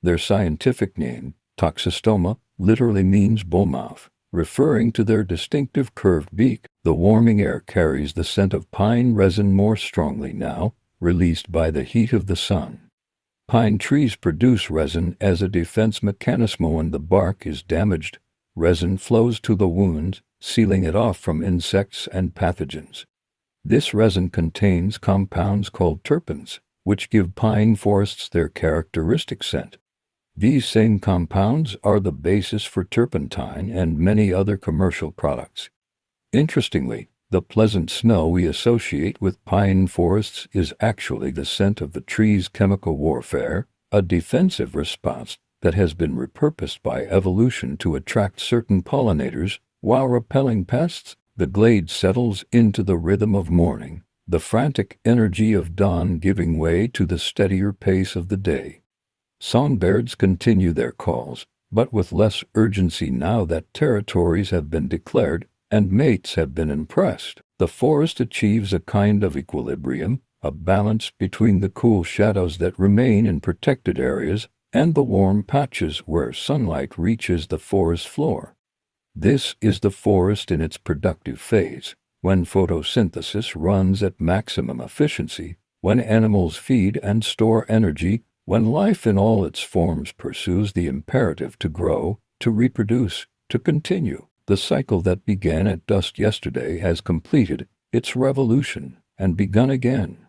Their scientific name, Toxostoma, literally means bullmouth, referring to their distinctive curved beak. The warming air carries the scent of pine resin more strongly now, released by the heat of the sun. Pine trees produce resin as a defense mechanism when the bark is damaged. Resin flows to the wound, sealing it off from insects and pathogens. This resin contains compounds called terpenes, which give pine forests their characteristic scent. These same compounds are the basis for turpentine and many other commercial products. Interestingly, the pleasant smell we associate with pine forests is actually the scent of the tree's chemical warfare, a defensive response that has been repurposed by evolution to attract certain pollinators while repelling pests. The glade settles into the rhythm of morning, the frantic energy of dawn giving way to the steadier pace of the day. Songbirds continue their calls, but with less urgency now that territories have been declared and mates have been impressed. The forest achieves a kind of equilibrium, a balance between the cool shadows that remain in protected areas and the warm patches where sunlight reaches the forest floor. This is the forest in its productive phase, when photosynthesis runs at maximum efficiency, when animals feed and store energy, when life in all its forms pursues the imperative to grow, to reproduce, to continue. The cycle that began at dusk yesterday has completed its revolution and begun again.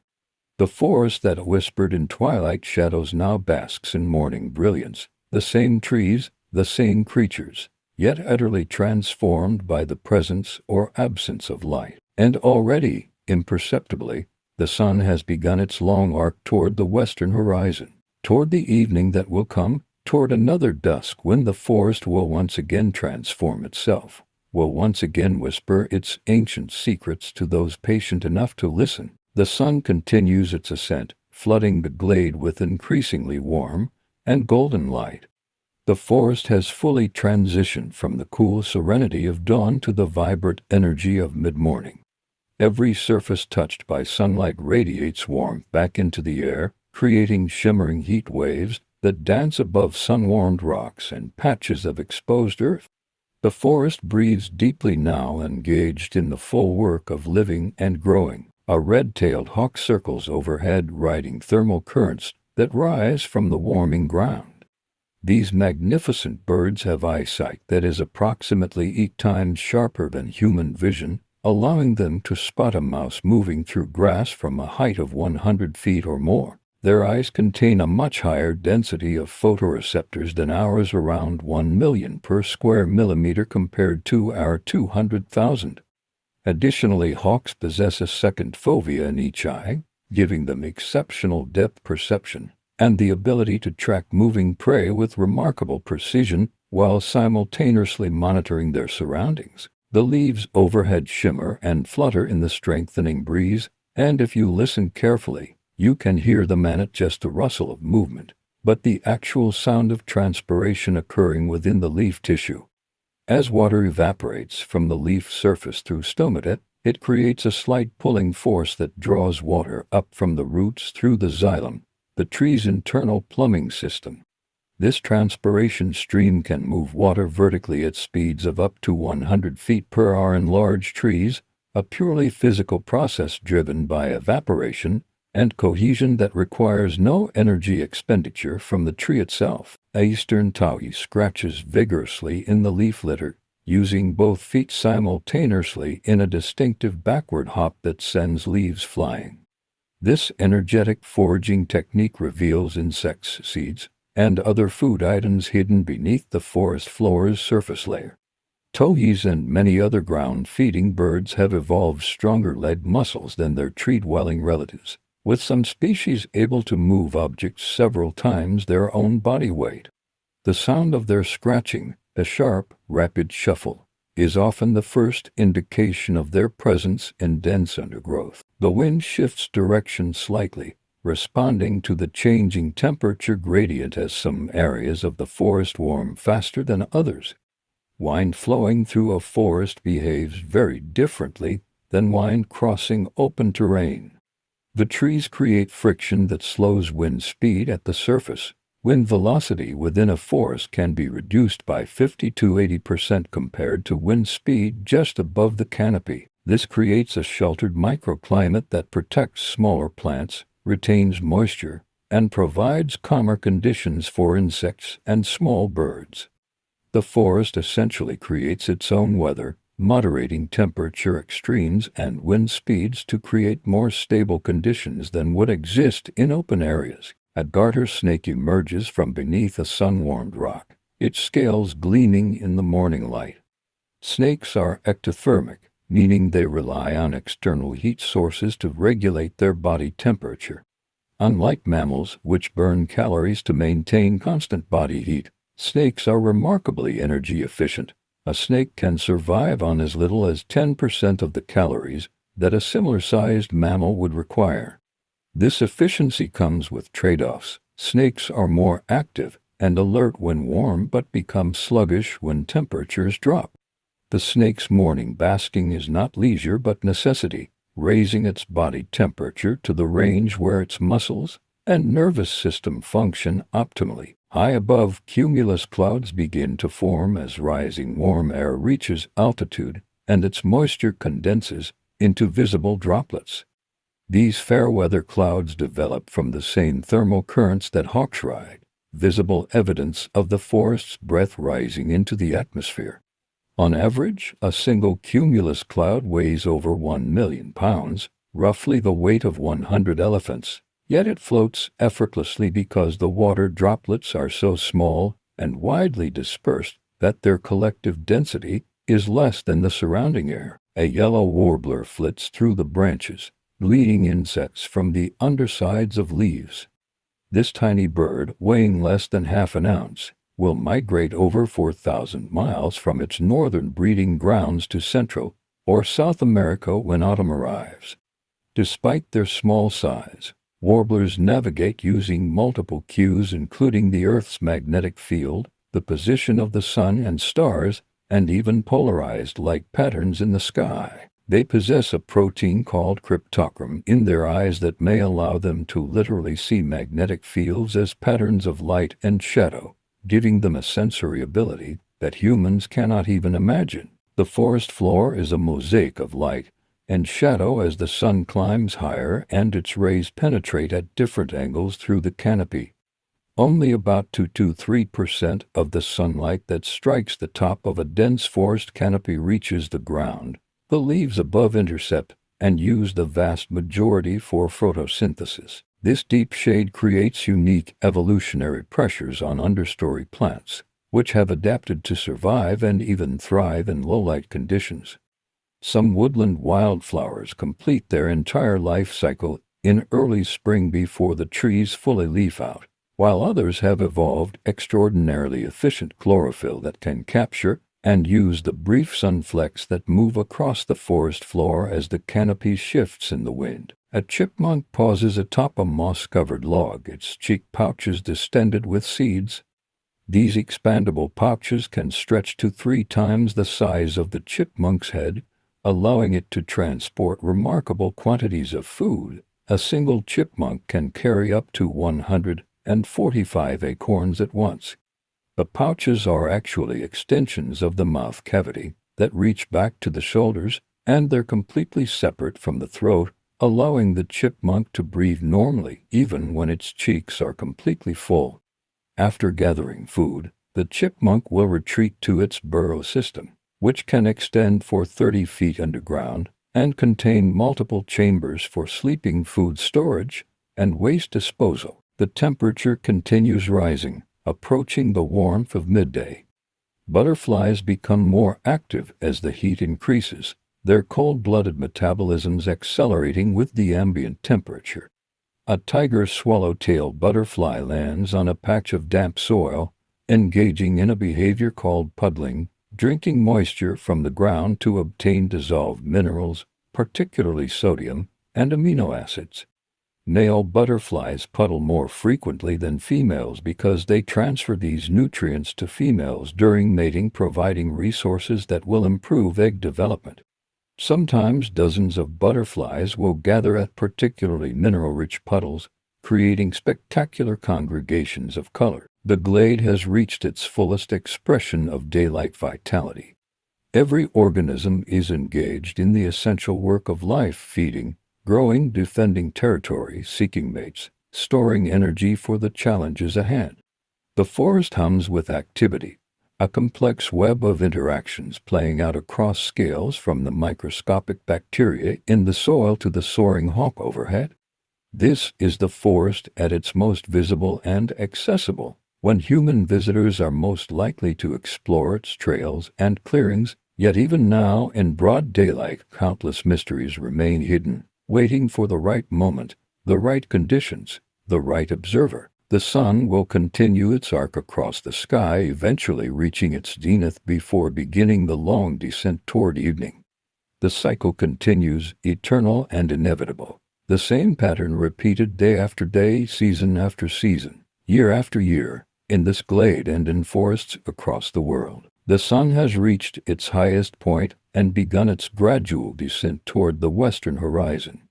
The forest that whispered in twilight shadows now basks in morning brilliance, the same trees, the same creatures, yet utterly transformed by the presence or absence of light. And already, imperceptibly, the sun has begun its long arc toward the western horizon, toward the evening that will come, toward another dusk when the forest will once again transform itself, will once again whisper its ancient secrets to those patient enough to listen. The sun continues its ascent, flooding the glade with increasingly warm and golden light. The forest has fully transitioned from the cool serenity of dawn to the vibrant energy of mid-morning. Every surface touched by sunlight radiates warmth back into the air, creating shimmering heat waves that dance above sun-warmed rocks and patches of exposed earth. The forest breathes deeply now, engaged in the full work of living and growing. A red-tailed hawk circles overhead, riding thermal currents that rise from the warming ground. These magnificent birds have eyesight that is approximately 8 times sharper than human vision, allowing them to spot a mouse moving through grass from a height of 100 feet or more. Their eyes contain a much higher density of photoreceptors than ours, around 1 million per square millimeter compared to our 200,000. Additionally, hawks possess a second fovea in each eye, giving them exceptional depth perception and the ability to track moving prey with remarkable precision while simultaneously monitoring their surroundings. The leaves overhead shimmer and flutter in the strengthening breeze, and if you listen carefully, you can hear them not just the rustle of movement, but the actual sound of transpiration occurring within the leaf tissue. As water evaporates from the leaf surface through stomata, it creates a slight pulling force that draws water up from the roots through the xylem, the tree's internal plumbing system. This transpiration stream can move water vertically at speeds of up to 100 feet per hour in large trees, a purely physical process driven by evaporation and cohesion that requires no energy expenditure from the tree itself. A eastern towhee scratches vigorously in the leaf litter, using both feet simultaneously in a distinctive backward hop that sends leaves flying. This energetic foraging technique reveals insects, seeds, and other food items hidden beneath the forest floor's surface layer. Towhees and many other ground-feeding birds have evolved stronger leg muscles than their tree-dwelling relatives, with some species able to move objects several times their own body weight. The sound of their scratching, a sharp, rapid shuffle, is often the first indication of their presence in dense undergrowth. The wind shifts direction slightly, responding to the changing temperature gradient as some areas of the forest warm faster than others. Wind flowing through a forest behaves very differently than wind crossing open terrain. The trees create friction that slows wind speed at the surface. Wind velocity within a forest can be reduced by 50 to 80% compared to wind speed just above the canopy. This creates a sheltered microclimate that protects smaller plants, retains moisture, and provides calmer conditions for insects and small birds. The forest essentially creates its own weather, moderating temperature extremes and wind speeds to create more stable conditions than would exist in open areas. A garter snake emerges from beneath a sun-warmed rock, its scales gleaming in the morning light. Snakes are ectothermic, meaning they rely on external heat sources to regulate their body temperature. Unlike mammals, which burn calories to maintain constant body heat, snakes are remarkably energy efficient. A snake can survive on as little as 10% of the calories that a similar-sized mammal would require. This efficiency comes with trade-offs. Snakes are more active and alert when warm but become sluggish when temperatures drop. The snake's morning basking is not leisure but necessity, raising its body temperature to the range where its muscles and nervous system function optimally. High above, cumulus clouds begin to form as rising warm air reaches altitude and its moisture condenses into visible droplets. These fair-weather clouds develop from the same thermal currents that hawks ride, visible evidence of the forest's breath rising into the atmosphere. On average, a single cumulus cloud weighs over 1 million pounds, roughly the weight of 100 elephants, yet it floats effortlessly because the water droplets are so small and widely dispersed that their collective density is less than the surrounding air. A yellow warbler flits through the branches, leading insects from the undersides of leaves. This tiny bird, weighing less than half an ounce, will migrate over 4,000 miles from its northern breeding grounds to Central or South America when autumn arrives. Despite their small size, warblers navigate using multiple cues including the Earth's magnetic field, the position of the sun and stars, and even polarized light patterns in the sky. They possess a protein called cryptochrome in their eyes that may allow them to literally see magnetic fields as patterns of light and shadow, giving them a sensory ability that humans cannot even imagine. The forest floor is a mosaic of light and shadow as the sun climbs higher and its rays penetrate at different angles through the canopy. Only about 2 to 3% of the sunlight that strikes the top of a dense forest canopy reaches the ground. The leaves above intercept and use the vast majority for photosynthesis. This deep shade creates unique evolutionary pressures on understory plants, which have adapted to survive and even thrive in low-light conditions. Some woodland wildflowers complete their entire life cycle in early spring before the trees fully leaf out, while others have evolved extraordinarily efficient chlorophyll that can capture and use the brief sunflecks that move across the forest floor as the canopy shifts in the wind. A chipmunk pauses atop a moss-covered log, its cheek pouches distended with seeds. These expandable pouches can stretch to 3 times the size of the chipmunk's head, allowing it to transport remarkable quantities of food. A single chipmunk can carry up to 145 acorns at once. The pouches are actually extensions of the mouth cavity that reach back to the shoulders, and they're completely separate from the throat, allowing the chipmunk to breathe normally even when its cheeks are completely full. After gathering food, the chipmunk will retreat to its burrow system, which can extend for 30 feet underground and contain multiple chambers for sleeping, food storage, and waste disposal. The temperature continues rising, approaching the warmth of midday. Butterflies become more active as the heat increases, their cold-blooded metabolisms accelerating with the ambient temperature. A tiger swallowtail butterfly lands on a patch of damp soil, engaging in a behavior called puddling, drinking moisture from the ground to obtain dissolved minerals, particularly sodium and amino acids. Male butterflies puddle more frequently than females because they transfer these nutrients to females during mating, providing resources that will improve egg development. Sometimes dozens of butterflies will gather at particularly mineral-rich puddles, creating spectacular congregations of color. The glade has reached its fullest expression of daylight vitality. Every organism is engaged in the essential work of life, feeding, growing, defending territory, seeking mates, storing energy for the challenges ahead. The forest hums with activity, a complex web of interactions playing out across scales from the microscopic bacteria in the soil to the soaring hawk overhead. This is the forest at its most visible and accessible, when human visitors are most likely to explore its trails and clearings, yet even now in broad daylight countless mysteries remain hidden, waiting for the right moment, the right conditions, the right observer. The sun will continue its arc across the sky, eventually reaching its zenith before beginning the long descent toward evening. The cycle continues, eternal and inevitable. The same pattern repeated day after day, season after season, year after year, in this glade and in forests across the world. The sun has reached its highest point and begun its gradual descent toward the western horizon.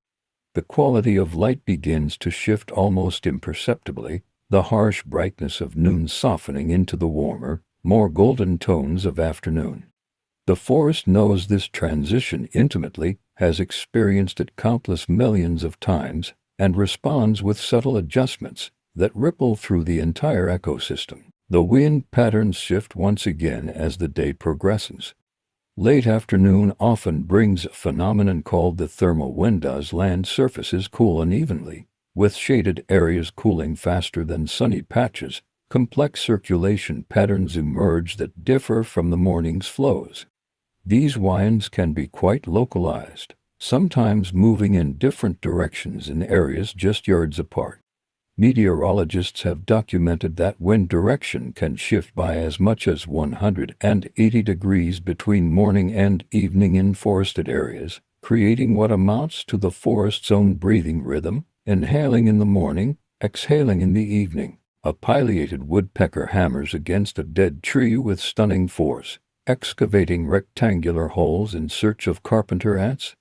The quality of light begins to shift almost imperceptibly, the harsh brightness of noon softening into the warmer, more golden tones of afternoon. The forest knows this transition intimately, has experienced it countless millions of times, and responds with subtle adjustments that ripple through the entire ecosystem. The wind patterns shift once again as the day progresses. Late afternoon often brings a phenomenon called the thermal wind as land surfaces cool unevenly, with shaded areas cooling faster than sunny patches. Complex circulation patterns emerge that differ from the morning's flows. These winds can be quite localized, sometimes moving in different directions in areas just yards apart. Meteorologists have documented that wind direction can shift by as much as 180 degrees between morning and evening in forested areas, creating what amounts to the forest's own breathing rhythm, inhaling in the morning, exhaling in the evening. A pileated woodpecker hammers against a dead tree with stunning force, excavating rectangular holes in search of carpenter ants.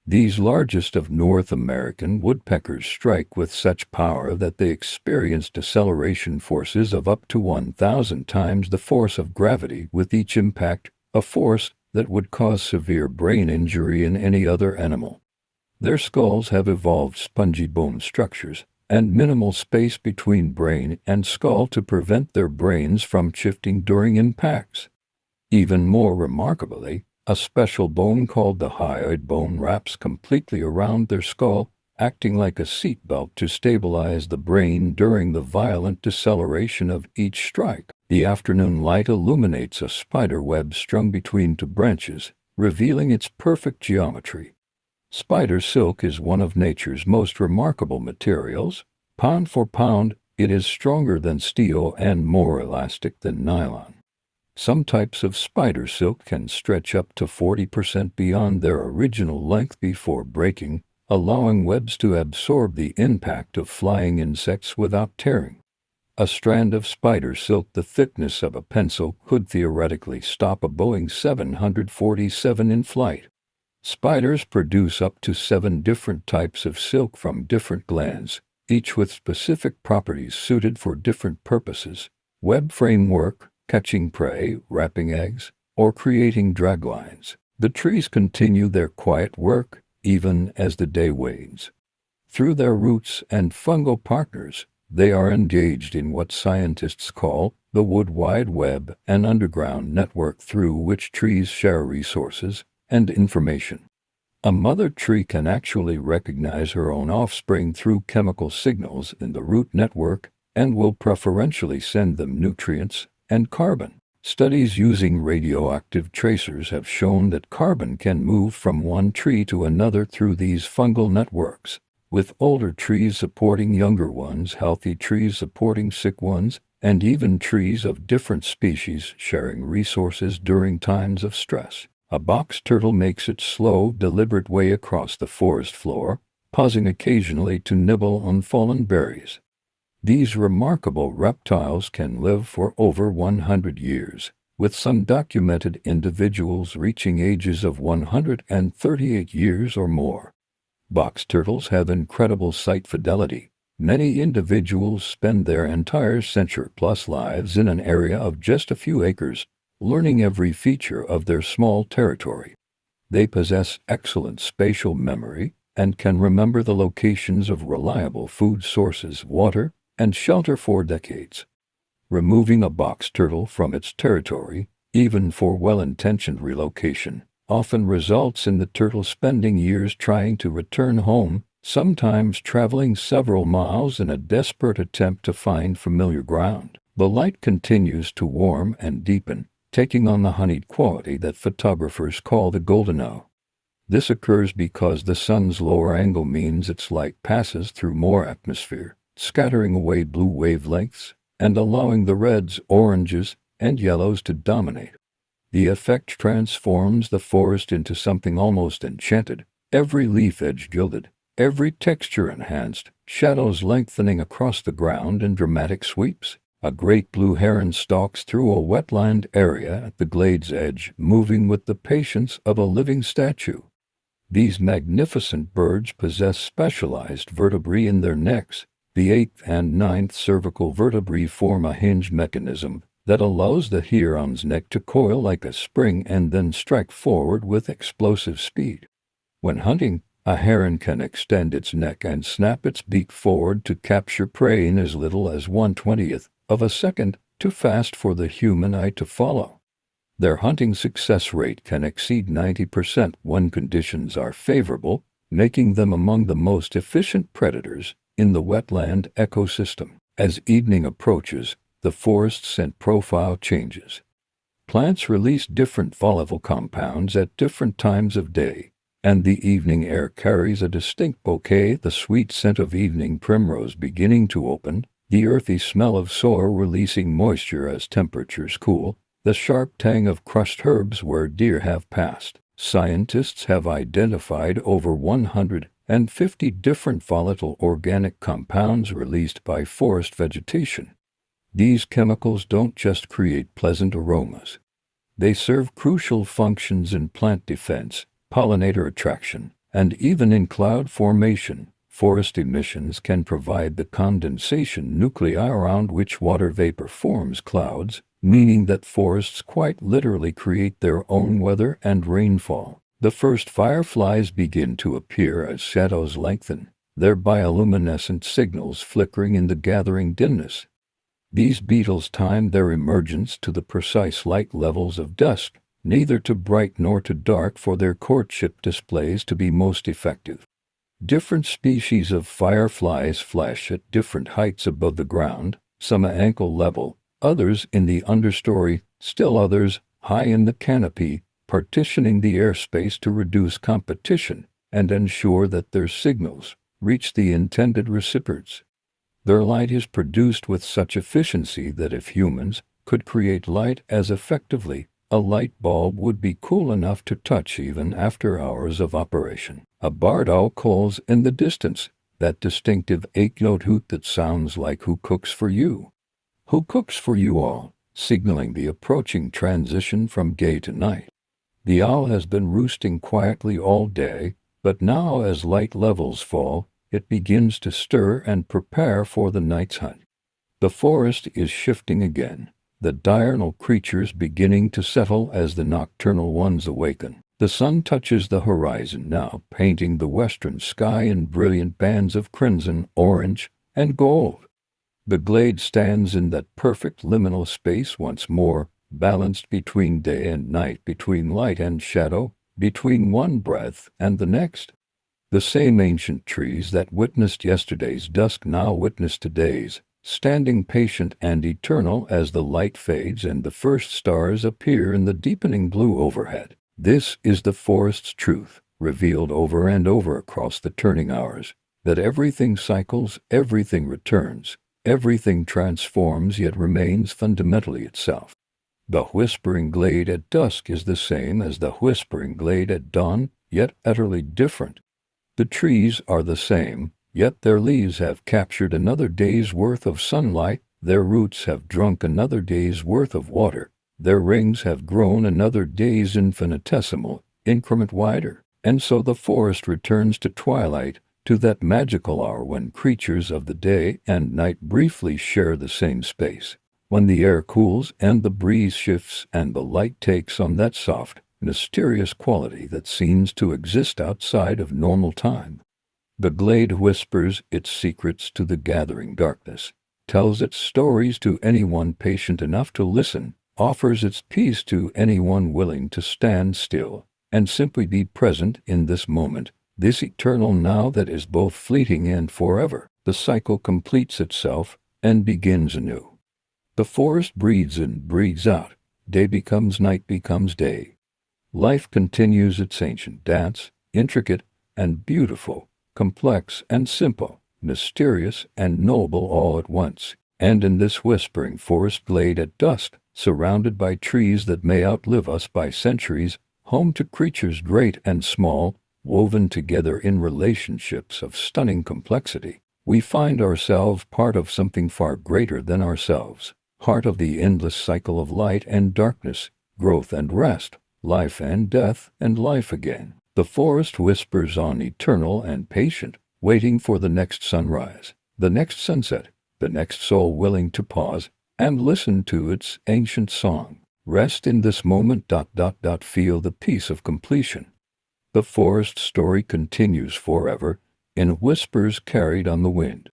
These largest of North American woodpeckers strike with such power that they experience deceleration forces of up to 1,000 times the force of gravity with each impact, a force that would cause severe brain injury in any other animal. Their skulls have evolved spongy bone structures and minimal space between brain and skull to prevent their brains from shifting during impacts. Even more remarkably, a special bone called the hyoid bone wraps completely around their skull, acting like a seat belt to stabilize the brain during the violent deceleration of each strike. The afternoon light illuminates a spider web strung between two branches, revealing its perfect geometry. Spider silk is one of nature's most remarkable materials. Pound for pound, it is stronger than steel and more elastic than nylon. Some types of spider silk can stretch up to 40% beyond their original length before breaking, allowing webs to absorb the impact of flying insects without tearing. A strand of spider silk the thickness of a pencil could theoretically stop a Boeing 747 in flight. Spiders produce up to 7 different types of silk from different glands, each with specific properties suited for different purposes: web framework, catching prey, wrapping eggs, or creating draglines. The trees continue their quiet work, even as the day wanes. Through their roots and fungal partners, they are engaged in what scientists call the wood wide web, an underground network through which trees share resources and information. A mother tree can actually recognize her own offspring through chemical signals in the root network, and will preferentially send them nutrients and carbon. Studies using radioactive tracers have shown that carbon can move from one tree to another through these fungal networks, with older trees supporting younger ones, healthy trees supporting sick ones, and even trees of different species sharing resources during times of stress. A box turtle makes its slow, deliberate way across the forest floor, pausing occasionally to nibble on fallen berries. These remarkable reptiles can live for over 100 years, with some documented individuals reaching ages of 138 years or more. Box turtles have incredible sight fidelity. Many individuals spend their entire century-plus lives in an area of just a few acres, learning every feature of their small territory. They possess excellent spatial memory and can remember the locations of reliable food sources, water, and shelter for decades. Removing a box turtle from its territory, even for well-intentioned relocation, often results in the turtle spending years trying to return home, sometimes traveling several miles in a desperate attempt to find familiar ground. The light continues to warm and deepen, taking on the honeyed quality that photographers call the golden hour. This occurs because the sun's lower angle means its light passes through more atmosphere, scattering away blue wavelengths and allowing the reds, oranges, and yellows to dominate. The effect transforms the forest into something almost enchanted, every leaf edge gilded, every texture enhanced, shadows lengthening across the ground in dramatic sweeps. A great blue heron stalks through a wetland area at the glade's edge, moving with the patience of a living statue. These magnificent birds possess specialized vertebrae in their necks. The 8th and 9th cervical vertebrae form a hinge mechanism that allows the heron's neck to coil like a spring and then strike forward with explosive speed. When hunting, a heron can extend its neck and snap its beak forward to capture prey in as little as 1/20th of a second, too fast for the human eye to follow. Their hunting success rate can exceed 90% when conditions are favorable, making them among the most efficient predators in the wetland ecosystem. As evening approaches, the forest scent profile changes. Plants release different volatile compounds at different times of day, and the evening air carries a distinct bouquet, the sweet scent of evening primrose beginning to open, the earthy smell of soil releasing moisture as temperatures cool, the sharp tang of crushed herbs where deer have passed. Scientists have identified over 150 different volatile organic compounds released by forest vegetation. These chemicals don't just create pleasant aromas. They serve crucial functions in plant defense, pollinator attraction, and even in cloud formation. Forest emissions can provide the condensation nuclei around which water vapor forms clouds, meaning that forests quite literally create their own weather and rainfall. The first fireflies begin to appear as shadows lengthen, their bioluminescent signals flickering in the gathering dimness. These beetles time their emergence to the precise light levels of dusk, neither too bright nor too dark for their courtship displays to be most effective. Different species of fireflies flash at different heights above the ground, some at ankle level, others in the understory, still others high in the canopy, partitioning the airspace to reduce competition and ensure that their signals reach the intended recipients. Their light is produced with such efficiency that if humans could create light as effectively, a light bulb would be cool enough to touch even after hours of operation. A barred owl calls in the distance, that distinctive eight-note hoot that sounds like "Who cooks for you?" Who cooks for you all, signaling the approaching transition from day to night. The owl has been roosting quietly all day, but now as light levels fall, it begins to stir and prepare for the night's hunt. The forest is shifting again, the diurnal creatures beginning to settle as the nocturnal ones awaken. The sun touches the horizon now, painting the western sky in brilliant bands of crimson, orange, and gold. The glade stands in that perfect liminal space once more, balanced between day and night, between light and shadow, between one breath and the next. The same ancient trees that witnessed yesterday's dusk now witness today's, standing patient and eternal as the light fades and the first stars appear in the deepening blue overhead. This is the forest's truth, revealed over and over across the turning hours, that everything cycles, everything returns, everything transforms yet remains fundamentally itself. The whispering glade at dusk is the same as the whispering glade at dawn, yet utterly different. The trees are the same, yet their leaves have captured another day's worth of sunlight, their roots have drunk another day's worth of water, their rings have grown another day's infinitesimal increment wider. And so the forest returns to twilight, to that magical hour when creatures of the day and night briefly share the same space, when the air cools and the breeze shifts and the light takes on that soft, mysterious quality that seems to exist outside of normal time. The glade whispers its secrets to the gathering darkness, tells its stories to anyone patient enough to listen, offers its peace to anyone willing to stand still and simply be present in this moment, this eternal now that is both fleeting and forever. The cycle completes itself and begins anew. The forest breathes in, breathes out. Day becomes night, becomes day. Life continues its ancient dance, intricate and beautiful, complex and simple, mysterious and noble all at once. And in this whispering forest glade at dusk, surrounded by trees that may outlive us by centuries, home to creatures great and small, woven together in relationships of stunning complexity, we find ourselves part of something far greater than ourselves, part of the endless cycle of light and darkness, growth and rest, life and death and life again. The forest whispers on, eternal and patient, waiting for the next sunrise, the next sunset, the next soul willing to pause and listen to its ancient song. Rest in this moment. Feel the peace of completion. The forest story continues forever, in whispers carried on the wind.